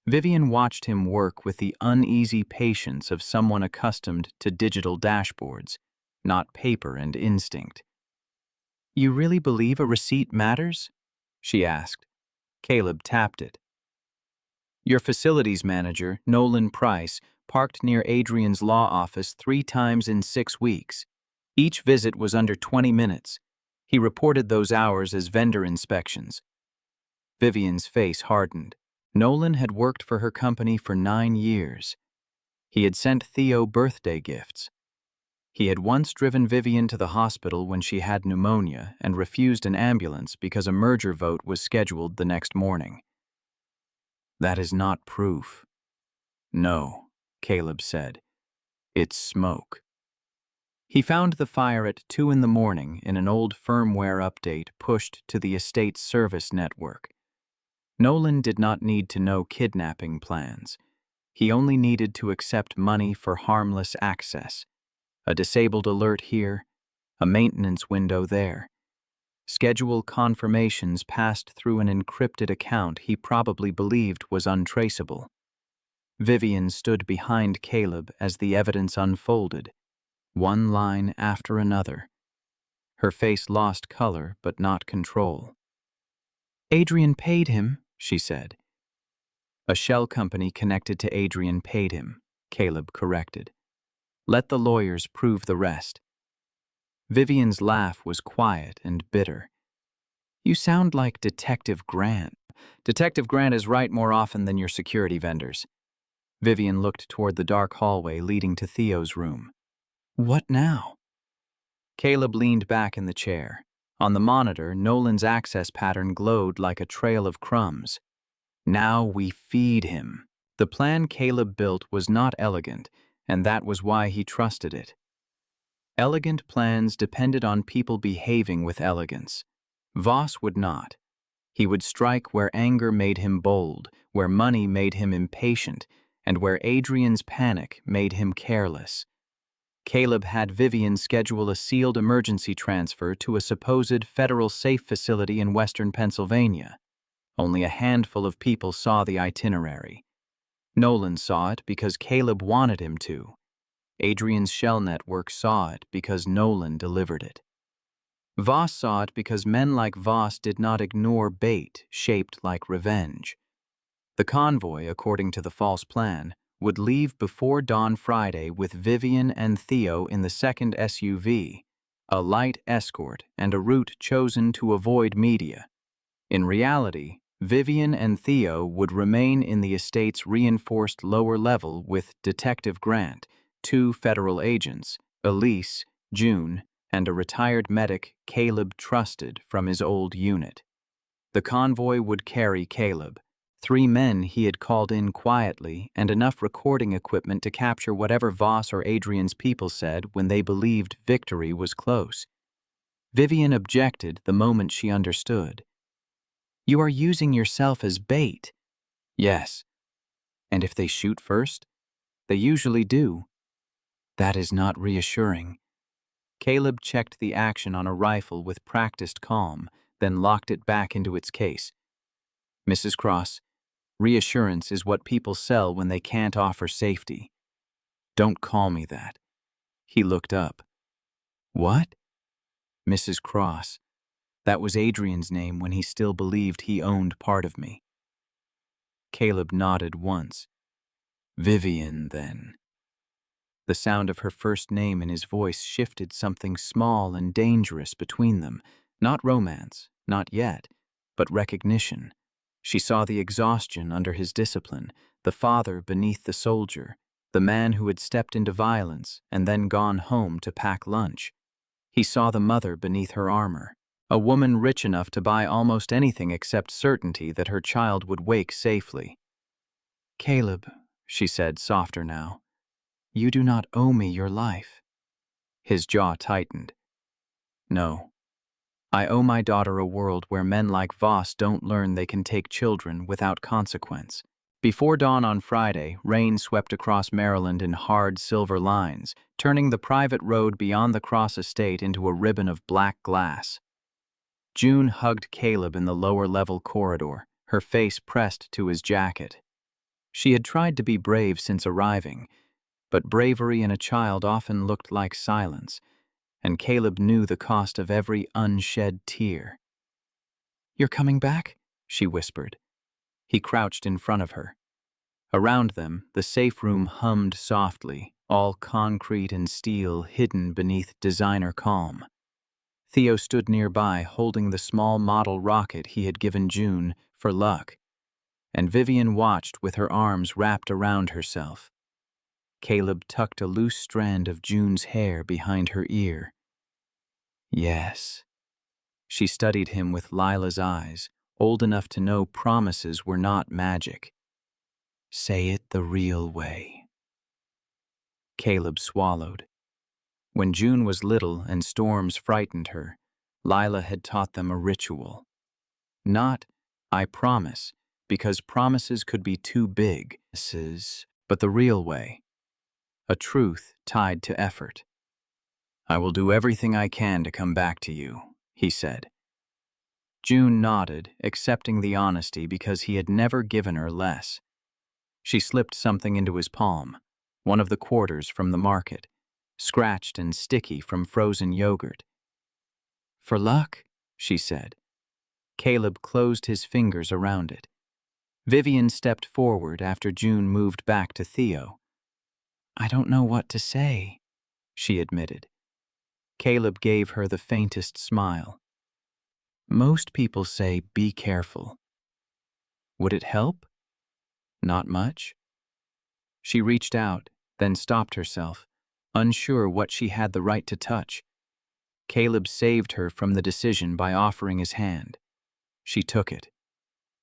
Vivian watched him work with the uneasy patience of someone accustomed to digital dashboards, not paper and instinct. "You really believe a receipt matters?" she asked. Caleb tapped it. "Your facilities manager, Nolan Price, parked near Adrian's law office 3 times in 6 weeks. Each visit was under 20 minutes. He reported those hours as vendor inspections." Vivian's face hardened. Nolan had worked for her company for 9 years. He had sent Theo birthday gifts. He had once driven Vivian to the hospital when she had pneumonia and refused an ambulance because a merger vote was scheduled the next morning. "That is not proof." "No," Caleb said. "It's smoke." He found the fire at 2 in the morning in an old firmware update pushed to the estate's service network. Nolan did not need to know kidnapping plans. He only needed to accept money for harmless access. A disabled alert here, a maintenance window there. Schedule confirmations passed through an encrypted account he probably believed was untraceable. Vivian stood behind Caleb as the evidence unfolded, one line after another. Her face lost color but not control. "Adrian paid him," she said. "A shell company connected to Adrian paid him," Caleb corrected. "Let the lawyers prove the rest." Vivian's laugh was quiet and bitter. "You sound like Detective Grant." "Detective Grant is right more often than your security vendors." Vivian looked toward the dark hallway leading to Theo's room. "What now?" Caleb leaned back in the chair. On the monitor, Nolan's access pattern glowed like a trail of crumbs. "Now we feed him." The plan Caleb built was not elegant, and that was why he trusted it. Elegant plans depended on people behaving with elegance. Voss would not. He would strike where anger made him bold, where money made him impatient, and where Adrian's panic made him careless. Caleb had Vivian schedule a sealed emergency transfer to a supposed federal safe facility in western Pennsylvania. Only a handful of people saw the itinerary. Nolan saw it because Caleb wanted him to. Adrian's shell network saw it because Nolan delivered it. Voss saw it because men like Voss did not ignore bait shaped like revenge. The convoy, according to the false plan, would leave before dawn Friday with Vivian and Theo in the second SUV, a light escort and a route chosen to avoid media. In reality, Vivian and Theo would remain in the estate's reinforced lower level with Detective Grant, 2 federal agents, Elise, June, and a retired medic Caleb trusted from his old unit. The convoy would carry Caleb, 3 men he had called in quietly, and enough recording equipment to capture whatever Voss or Adrian's people said when they believed victory was close. Vivian objected the moment she understood. "You are using yourself as bait." "Yes." "And if they shoot first?" "They usually do." "That is not reassuring." Caleb checked the action on a rifle with practiced calm, then locked it back into its case. "Mrs. Cross, reassurance is what people sell when they can't offer safety." "Don't call me that." He looked up. What? Mrs. Cross. That was Adrian's name when he still believed he owned part of me. Caleb nodded once. Vivian, then. The sound of her first name in his voice shifted something small and dangerous between them. Not romance, not yet, but recognition. She saw the exhaustion under his discipline, the father beneath the soldier, the man who had stepped into violence and then gone home to pack lunch. He saw the mother beneath her armor, a woman rich enough to buy almost anything except certainty that her child would wake safely. Caleb, she said, softer now, you do not owe me your life. His jaw tightened. No. I owe my daughter a world where men like Voss don't learn they can take children without consequence. Before dawn on Friday, rain swept across Maryland in hard silver lines, turning the private road beyond the Cross estate into a ribbon of black glass. June hugged Caleb in the lower-level corridor, her face pressed to his jacket. She had tried to be brave since arriving, but bravery in a child often looked like silence, and Caleb knew the cost of every unshed tear. "You're coming back?" she whispered. He crouched in front of her. Around them, the safe room hummed softly, all concrete and steel hidden beneath designer calm. Theo stood nearby, holding the small model rocket he had given June for luck, and Vivian watched with her arms wrapped around herself. Caleb tucked a loose strand of June's hair behind her ear. Yes. She studied him with Lila's eyes, old enough to know promises were not magic. Say it the real way. Caleb swallowed. When June was little and storms frightened her, Lila had taught them a ritual. Not, I promise, because promises could be too big, but the real way. A truth tied to effort. I will do everything I can to come back to you, he said. June nodded, accepting the honesty because he had never given her less. She slipped something into his palm, one of the quarters from the market, scratched and sticky from frozen yogurt. For luck, she said. Caleb closed his fingers around it. Vivian stepped forward after June moved back to Theo. I don't know what to say, she admitted. Caleb gave her the faintest smile. Most people say, be careful. Would it help? Not much. She reached out, then stopped herself, unsure what she had the right to touch. Caleb saved her from the decision by offering his hand. She took it.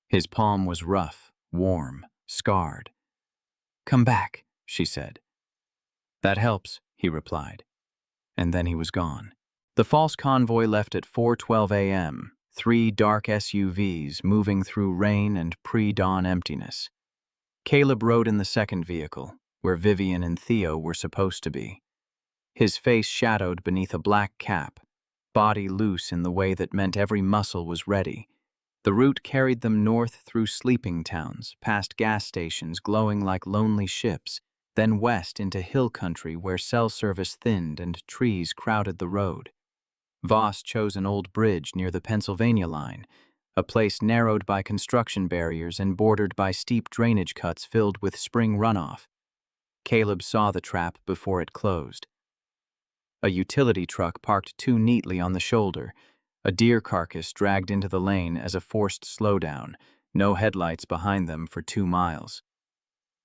His palm was rough, warm, scarred. Come back, she said. That helps, he replied. And then he was gone. The false convoy left at 4:12 a.m., 3 dark SUVs moving through rain and pre-dawn emptiness. Caleb rode in the second vehicle, where Vivian and Theo were supposed to be. His face shadowed beneath a black cap, body loose in the way that meant every muscle was ready. The route carried them north through sleeping towns, past gas stations glowing like lonely ships, then west into hill country where cell service thinned and trees crowded the road. Voss chose an old bridge near the Pennsylvania line, a place narrowed by construction barriers and bordered by steep drainage cuts filled with spring runoff. Caleb saw the trap before it closed. A utility truck parked too neatly on the shoulder, a deer carcass dragged into the lane as a forced slowdown, no headlights behind them for 2 miles.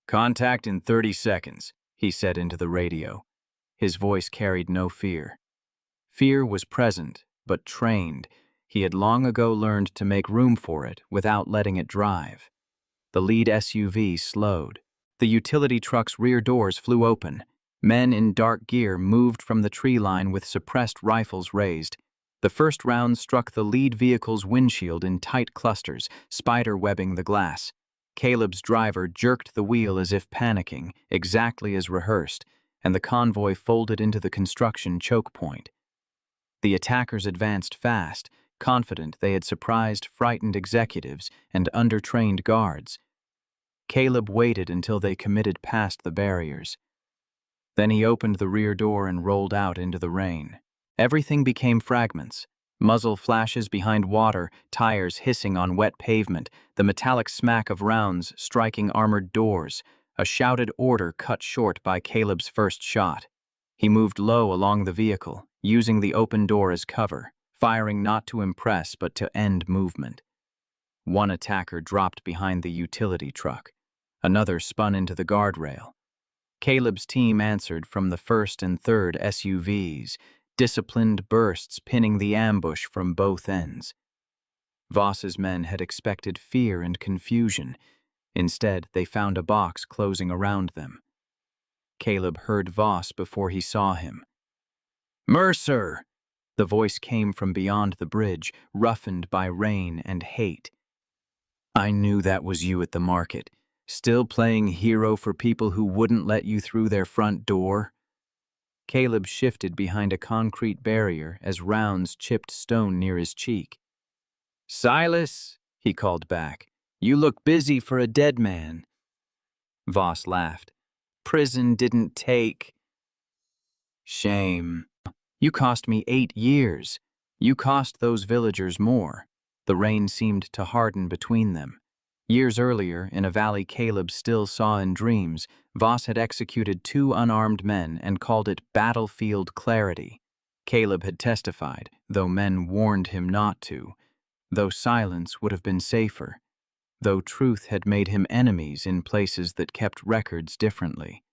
Contact in 30 seconds, he said into the radio. His voice carried no fear. Fear was present, but trained. He had long ago learned to make room for it without letting it drive. The lead SUV slowed. The utility truck's rear doors flew open. Men in dark gear moved from the tree line with suppressed rifles raised. The first round struck the lead vehicle's windshield in tight clusters, spider-webbing the glass. Caleb's driver jerked the wheel as if panicking, exactly as rehearsed, and the convoy folded into the construction choke point. The attackers advanced fast, confident they had surprised frightened executives and undertrained guards. Caleb waited until they committed past the barriers. Then he opened the rear door and rolled out into the rain. Everything became fragments. Muzzle flashes behind water, tires hissing on wet pavement, the metallic smack of rounds striking armored doors, a shouted order cut short by Caleb's first shot. He moved low along the vehicle, using the open door as cover, firing not to impress but to end movement. One attacker dropped behind the utility truck. Another spun into the guardrail. Caleb's team answered from the first and third SUVs, disciplined bursts pinning the ambush from both ends. Voss's men had expected fear and confusion. Instead, they found a box closing around them. Caleb heard Voss before he saw him. "Mercer!" The voice came from beyond the bridge, roughened by rain and hate. "I knew that was you at the market, still playing hero for people who wouldn't let you through their front door." Caleb shifted behind a concrete barrier as rounds chipped stone near his cheek. "Silas," he called back, "you look busy for a dead man." Voss laughed. "Prison didn't take." "Shame. You cost me 8 years. You cost those villagers more." The rain seemed to harden between them. Years earlier, in a valley Caleb still saw in dreams, Voss had executed 2 unarmed men and called it battlefield clarity. Caleb had testified, though men warned him not to, though silence would have been safer, though truth had made him enemies in places that kept records differently.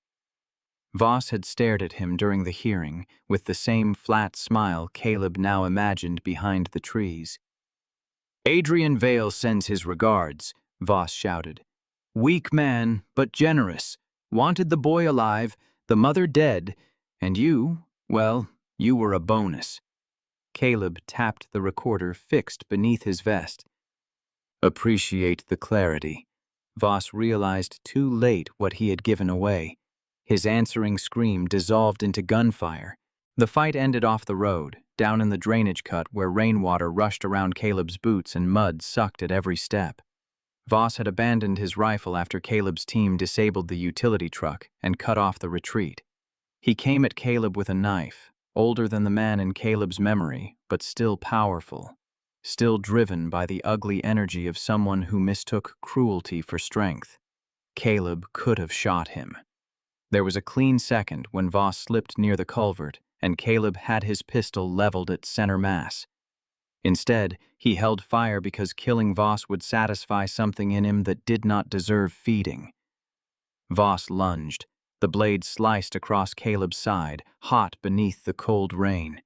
Voss had stared at him during the hearing, with the same flat smile Caleb now imagined behind the trees. "Adrian Vale sends his regards," Voss shouted. "Weak man, but generous. Wanted the boy alive, the mother dead, and you, well, you were a bonus." Caleb tapped the recorder fixed beneath his vest. "Appreciate the clarity." Voss realized too late what he had given away. His answering scream dissolved into gunfire. The fight ended off the road, down in the drainage cut where rainwater rushed around Caleb's boots and mud sucked at every step. Voss had abandoned his rifle after Caleb's team disabled the utility truck and cut off the retreat. He came at Caleb with a knife, older than the man in Caleb's memory, but still powerful, still driven by the ugly energy of someone who mistook cruelty for strength. Caleb could have shot him. There was a clean second when Voss slipped near the culvert, and Caleb had his pistol leveled at center mass. Instead, he held fire because killing Voss would satisfy something in him that did not deserve feeding. Voss lunged. The blade sliced across Caleb's side, hot beneath the cold rain.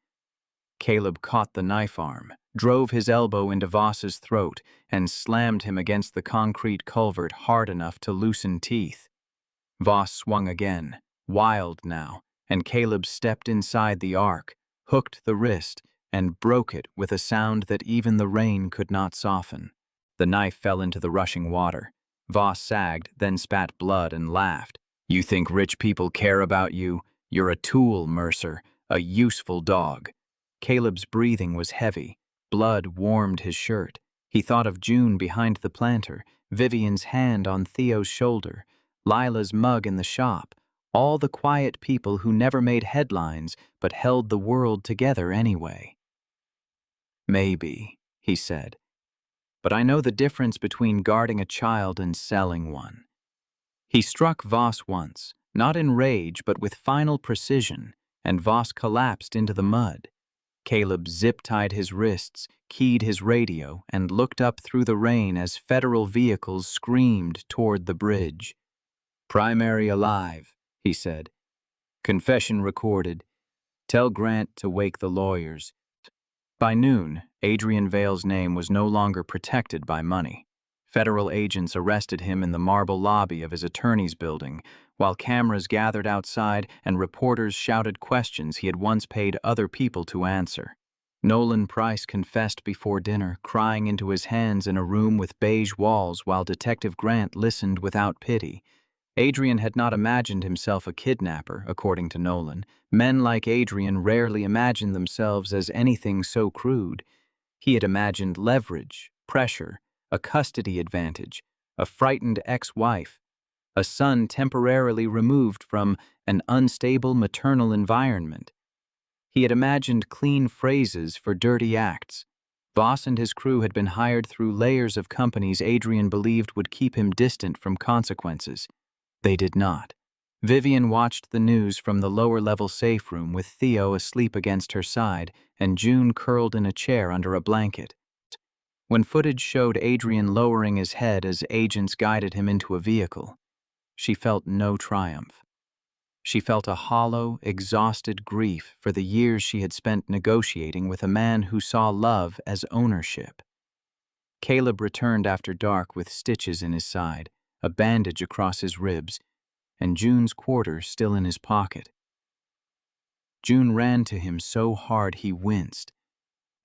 Caleb caught the knife arm, drove his elbow into Voss's throat, and slammed him against the concrete culvert hard enough to loosen teeth. Voss swung again, wild now, and Caleb stepped inside the arc, hooked the wrist, and broke it with a sound that even the rain could not soften. The knife fell into the rushing water. Voss sagged, then spat blood and laughed. "You think rich people care about you? You're a tool, Mercer, a useful dog." Caleb's breathing was heavy. Blood warmed his shirt. He thought of June behind the planter, Vivian's hand on Theo's shoulder, Lila's mug in the shop, all the quiet people who never made headlines but held the world together anyway. "Maybe," he said, "but I know the difference between guarding a child and selling one." He struck Voss once, not in rage but with final precision, and Voss collapsed into the mud. Caleb zip-tied his wrists, keyed his radio, and looked up through the rain as federal vehicles screamed toward the bridge. "Primary alive," he said. "Confession recorded. Tell Grant to wake the lawyers." By noon, Adrian Vale's name was no longer protected by money. Federal agents arrested him in the marble lobby of his attorney's building, while cameras gathered outside and reporters shouted questions he had once paid other people to answer. Nolan Price confessed before dinner, crying into his hands in a room with beige walls while Detective Grant listened without pity. Adrian had not imagined himself a kidnapper, according to Nolan. Men like Adrian rarely imagined themselves as anything so crude. He had imagined leverage, pressure, a custody advantage, a frightened ex-wife, a son temporarily removed from an unstable maternal environment. He had imagined clean phrases for dirty acts. Voss and his crew had been hired through layers of companies Adrian believed would keep him distant from consequences. They did not. Vivian watched the news from the lower-level safe room with Theo asleep against her side and June curled in a chair under a blanket. When footage showed Adrian lowering his head as agents guided him into a vehicle, she felt no triumph. She felt a hollow, exhausted grief for the years she had spent negotiating with a man who saw love as ownership. Caleb returned after dark with stitches in his side, a bandage across his ribs, and June's quarter still in his pocket. June ran to him so hard he winced,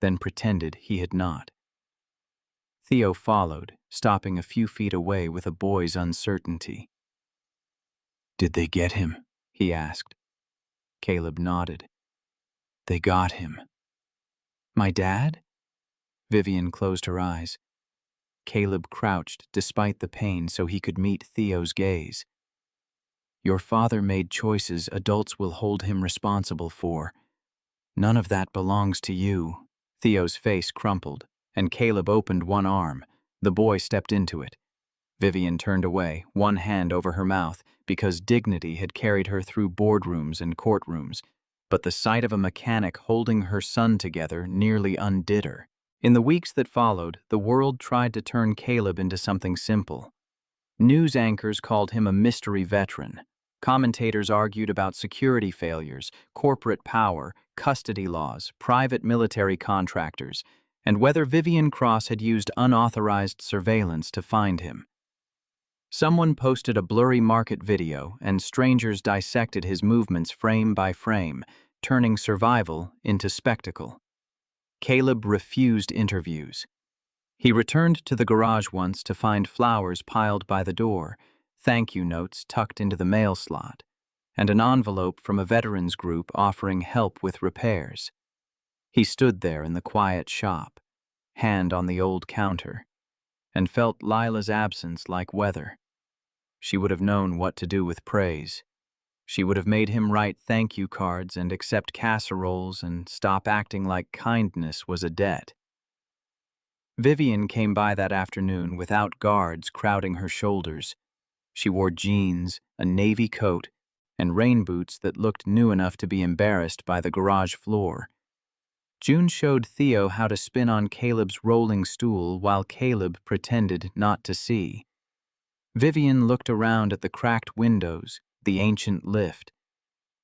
then pretended he had not. Theo followed, stopping a few feet away with a boy's uncertainty. "Did they get him?" he asked. Caleb nodded. "They got him." "My dad?" Vivian closed her eyes. Caleb crouched despite the pain so he could meet Theo's gaze. "Your father made choices adults will hold him responsible for. None of that belongs to you." Theo's face crumpled, and Caleb opened one arm. The boy stepped into it. Vivian turned away, one hand over her mouth, because dignity had carried her through boardrooms and courtrooms, but the sight of a mechanic holding her son together nearly undid her. In the weeks that followed, the world tried to turn Caleb into something simple. News anchors called him a mystery veteran. Commentators argued about security failures, corporate power, custody laws, private military contractors, and whether Vivian Cross had used unauthorized surveillance to find him. Someone posted a blurry market video, and strangers dissected his movements frame by frame, turning survival into spectacle. Caleb refused interviews. He returned to the garage once to find flowers piled by the door, thank you notes tucked into the mail slot, and an envelope from a veterans group offering help with repairs. He stood there in the quiet shop, hand on the old counter, and felt Lila's absence like weather. She would have known what to do with praise. She would have made him write thank you cards and accept casseroles and stop acting like kindness was a debt. Vivian came by that afternoon without guards crowding her shoulders. She wore jeans, a navy coat, and rain boots that looked new enough to be embarrassed by the garage floor. June showed Theo how to spin on Caleb's rolling stool while Caleb pretended not to see. Vivian looked around at the cracked windows, the ancient lift,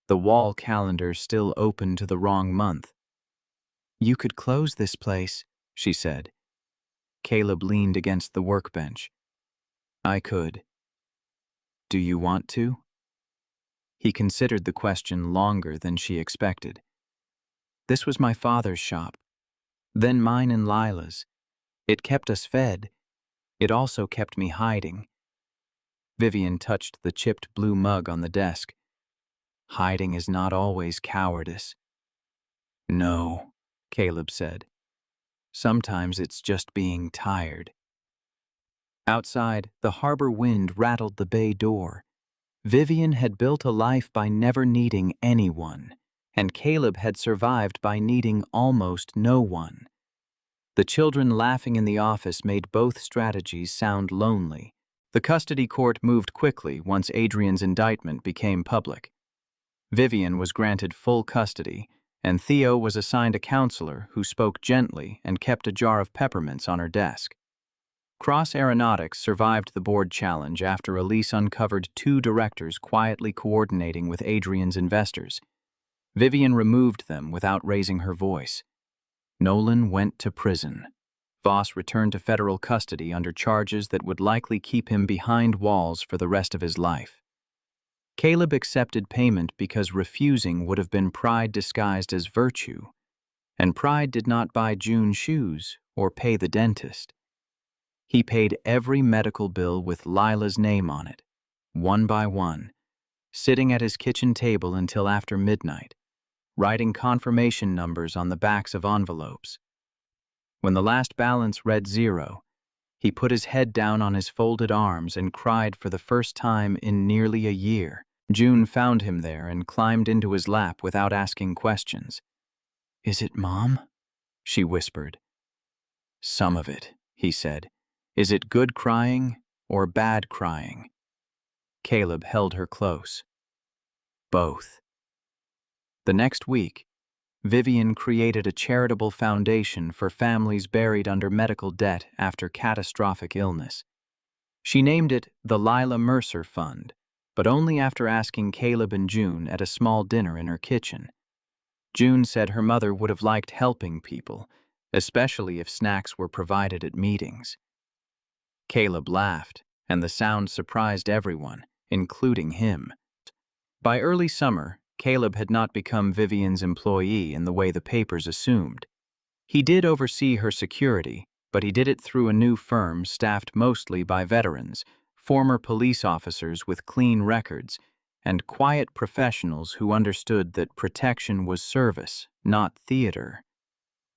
the wall calendar still open to the wrong month. "You could close this place," she said. Caleb leaned against the workbench. "I could. Do you want to?" He considered the question longer than she expected. "This was my father's shop, then mine and Lila's. It kept us fed. It also kept me hiding." Vivian touched the chipped blue mug on the desk. "Hiding is not always cowardice." "No," Caleb said. "Sometimes it's just being tired." Outside, the harbor wind rattled the bay door. Vivian had built a life by never needing anyone, and Caleb had survived by needing almost no one. The children laughing in the office made both strategies sound lonely. The custody court moved quickly once Adrian's indictment became public. Vivian was granted full custody, and Theo was assigned a counselor who spoke gently and kept a jar of peppermints on her desk. Cross Aeronautics survived the board challenge after Elise uncovered 2 directors quietly coordinating with Adrian's investors. Vivian removed them without raising her voice. Nolan went to prison. Voss returned to federal custody under charges that would likely keep him behind walls for the rest of his life. Caleb accepted payment because refusing would have been pride disguised as virtue, and pride did not buy June shoes or pay the dentist. He paid every medical bill with Lila's name on it, one by one, sitting at his kitchen table until after midnight, writing confirmation numbers on the backs of envelopes. When the last balance read 0, he put his head down on his folded arms and cried for the first time in nearly a year. June found him there and climbed into his lap without asking questions. "Is it Mom?" she whispered. "Some of it," he said. "Is it good crying or bad crying?" Caleb held her close. "Both." The next week, Vivian created a charitable foundation for families buried under medical debt after catastrophic illness. She named it the Lila Mercer Fund, but only after asking Caleb and June at a small dinner in her kitchen. June said her mother would have liked helping people, especially if snacks were provided at meetings. Caleb laughed, and the sound surprised everyone, including him. By early summer, Caleb had not become Vivian's employee in the way the papers assumed. He did oversee her security, but he did it through a new firm staffed mostly by veterans, former police officers with clean records, and quiet professionals who understood that protection was service, not theater.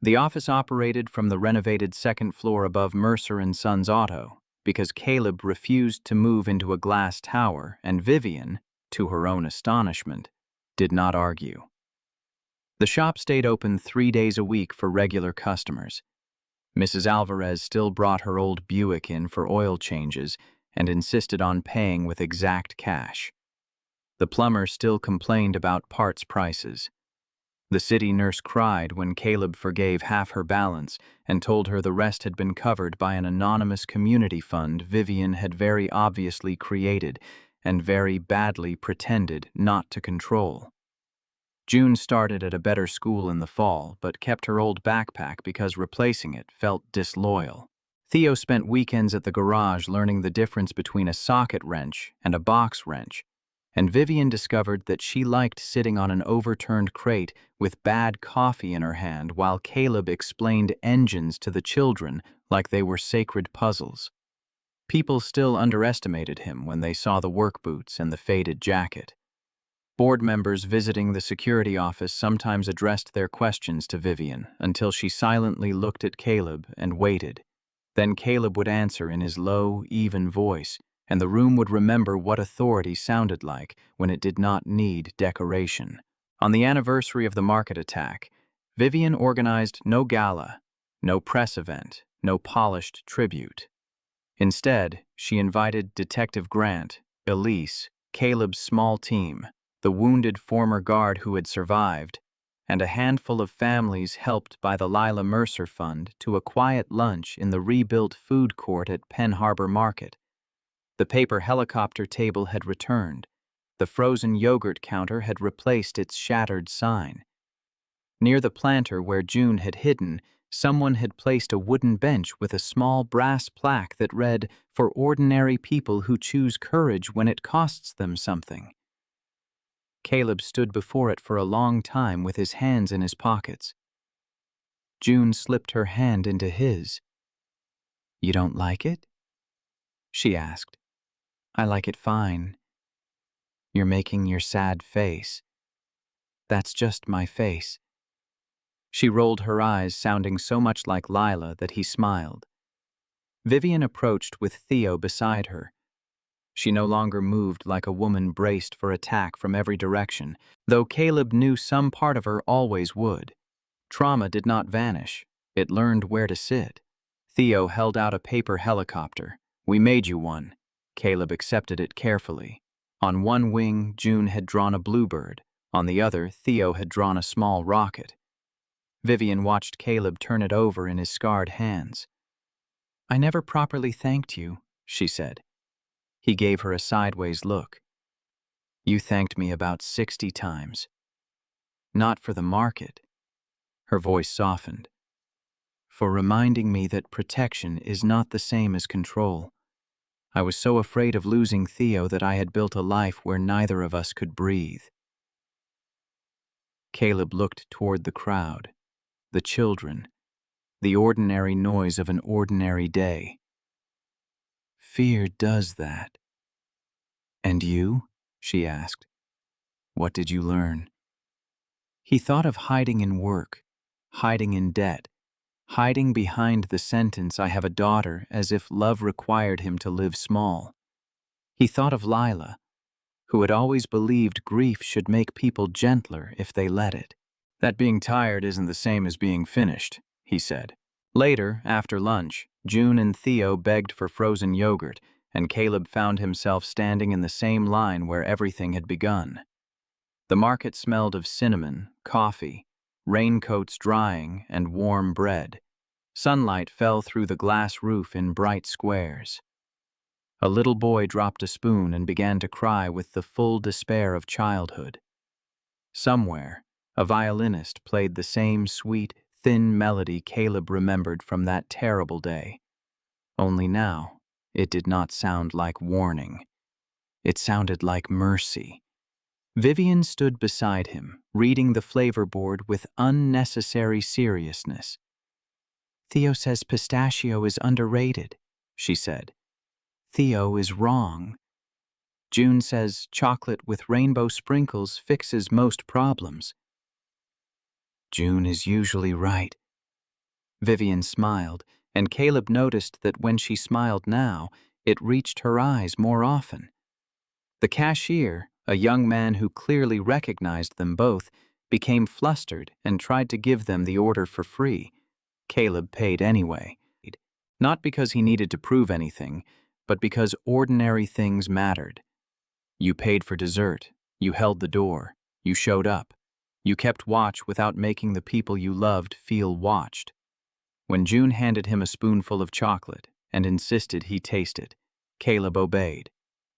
The office operated from the renovated second floor above Mercer & Sons Auto because Caleb refused to move into a glass tower, and Vivian, to her own astonishment, did not argue. The shop stayed open 3 days a week for regular customers. Mrs. Alvarez still brought her old Buick in for oil changes and insisted on paying with exact cash. The plumber still complained about parts prices. The city nurse cried when Caleb forgave half her balance and told her the rest had been covered by an anonymous community fund Vivian had very obviously created and very badly pretended not to control. June started at a better school in the fall, but kept her old backpack because replacing it felt disloyal. Theo spent weekends at the garage learning the difference between a socket wrench and a box wrench, and Vivian discovered that she liked sitting on an overturned crate with bad coffee in her hand while Caleb explained engines to the children like they were sacred puzzles. People still underestimated him when they saw the work boots and the faded jacket. Board members visiting the security office sometimes addressed their questions to Vivian until she silently looked at Caleb and waited. Then Caleb would answer in his low, even voice, and the room would remember what authority sounded like when it did not need decoration. On the anniversary of the market attack, Vivian organized no gala, no press event, no polished tribute. Instead, she invited Detective Grant, Elise, Caleb's small team, the wounded former guard who had survived, and a handful of families helped by the Lila Mercer Fund to a quiet lunch in the rebuilt food court at Penn Harbor Market. The paper helicopter table had returned. The frozen yogurt counter had replaced its shattered sign. Near the planter where June had hidden, someone had placed a wooden bench with a small brass plaque that read, "For ordinary people who choose courage when it costs them something." Caleb stood before it for a long time with his hands in his pockets. June slipped her hand into his. "You don't like it?" she asked. "I like it fine. You're making your sad face. That's just my face." She rolled her eyes, sounding so much like Lila that he smiled. Vivian approached with Theo beside her. She no longer moved like a woman braced for attack from every direction, though Caleb knew some part of her always would. Trauma did not vanish. It learned where to sit. Theo held out a paper helicopter. "We made you one." Caleb accepted it carefully. On one wing, June had drawn a bluebird. On the other, Theo had drawn a small rocket. Vivian watched Caleb turn it over in his scarred hands. "I never properly thanked you," she said. He gave her a sideways look. "You thanked me about 60 times. Not for the market." Her voice softened. "For reminding me that protection is not the same as control. I was so afraid of losing Theo that I had built a life where neither of us could breathe." Caleb looked toward the crowd, the children, the ordinary noise of an ordinary day. "Fear does that." "And you?" she asked. "What did you learn?" He thought of hiding in work, hiding in debt, hiding behind the sentence, "I have a daughter," as if love required him to live small. He thought of Lila, who had always believed grief should make people gentler if they let it. That being tired isn't the same as being finished, he said. Later, after lunch, June and Theo begged for frozen yogurt, and Caleb found himself standing in the same line where everything had begun. The market smelled of cinnamon, coffee, raincoats drying, and warm bread. Sunlight fell through the glass roof in bright squares. A little boy dropped a spoon and began to cry with the full despair of childhood. Somewhere, a violinist played the same sweet, thin melody Caleb remembered from that terrible day. Only now, it did not sound like warning. It sounded like mercy. Vivian stood beside him, reading the flavor board with unnecessary seriousness. "Theo says pistachio is underrated," she said. "Theo is wrong. June says chocolate with rainbow sprinkles fixes most problems." "June is usually right." Vivian smiled, and Caleb noticed that when she smiled now, it reached her eyes more often. The cashier, a young man who clearly recognized them both, became flustered and tried to give them the order for free. Caleb paid anyway. Not because he needed to prove anything, but because ordinary things mattered. You paid for dessert, you held the door, you showed up, you kept watch without making the people you loved feel watched. When June handed him a spoonful of chocolate and insisted he taste it, Caleb obeyed.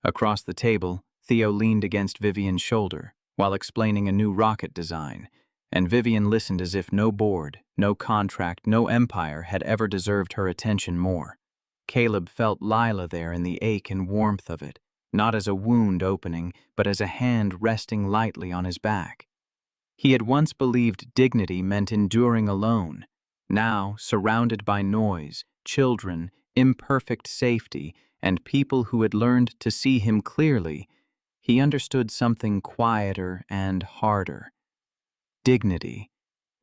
Across the table, Theo leaned against Vivian's shoulder while explaining a new rocket design, and Vivian listened as if no board, no contract, no empire had ever deserved her attention more. Caleb felt Lila there in the ache and warmth of it, not as a wound opening, but as a hand resting lightly on his back. He had once believed dignity meant enduring alone. Now, surrounded by noise, children, imperfect safety, and people who had learned to see him clearly, he understood something quieter and harder. Dignity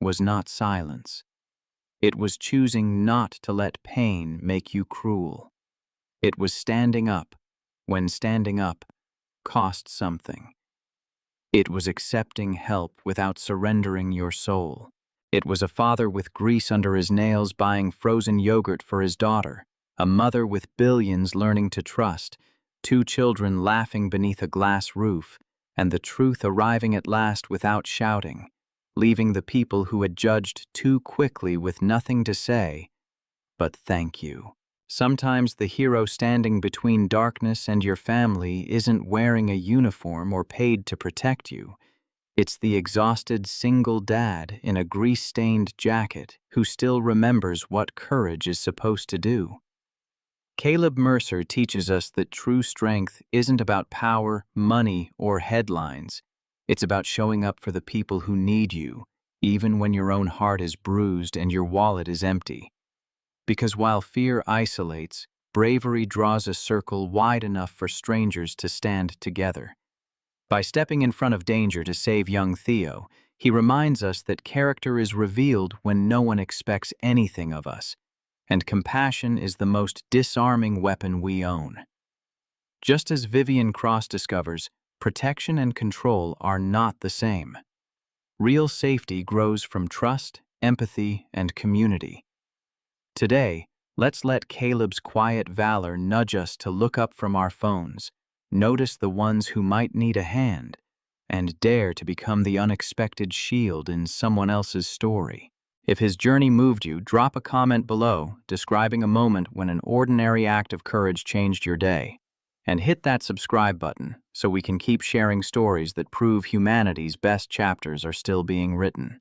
was not silence. It was choosing not to let pain make you cruel. It was standing up when standing up cost something. It was accepting help without surrendering your soul. It was a father with grease under his nails buying frozen yogurt for his daughter, a mother with billions learning to trust, two children laughing beneath a glass roof, and the truth arriving at last without shouting, leaving the people who had judged too quickly with nothing to say, but thank you. Sometimes the hero standing between darkness and your family isn't wearing a uniform or paid to protect you. It's the exhausted single dad in a grease-stained jacket who still remembers what courage is supposed to do. Caleb Mercer teaches us that true strength isn't about power, money, or headlines. It's about showing up for the people who need you, even when your own heart is bruised and your wallet is empty. Because while fear isolates, bravery draws a circle wide enough for strangers to stand together. By stepping in front of danger to save young Theo, he reminds us that character is revealed when no one expects anything of us, and compassion is the most disarming weapon we own. Just as Vivian Cross discovers, protection and control are not the same. Real safety grows from trust, empathy, and community. Today, let's let Caleb's quiet valor nudge us to look up from our phones, notice the ones who might need a hand, and dare to become the unexpected shield in someone else's story. If his journey moved you, drop a comment below describing a moment when an ordinary act of courage changed your day. And hit that subscribe button so we can keep sharing stories that prove humanity's best chapters are still being written.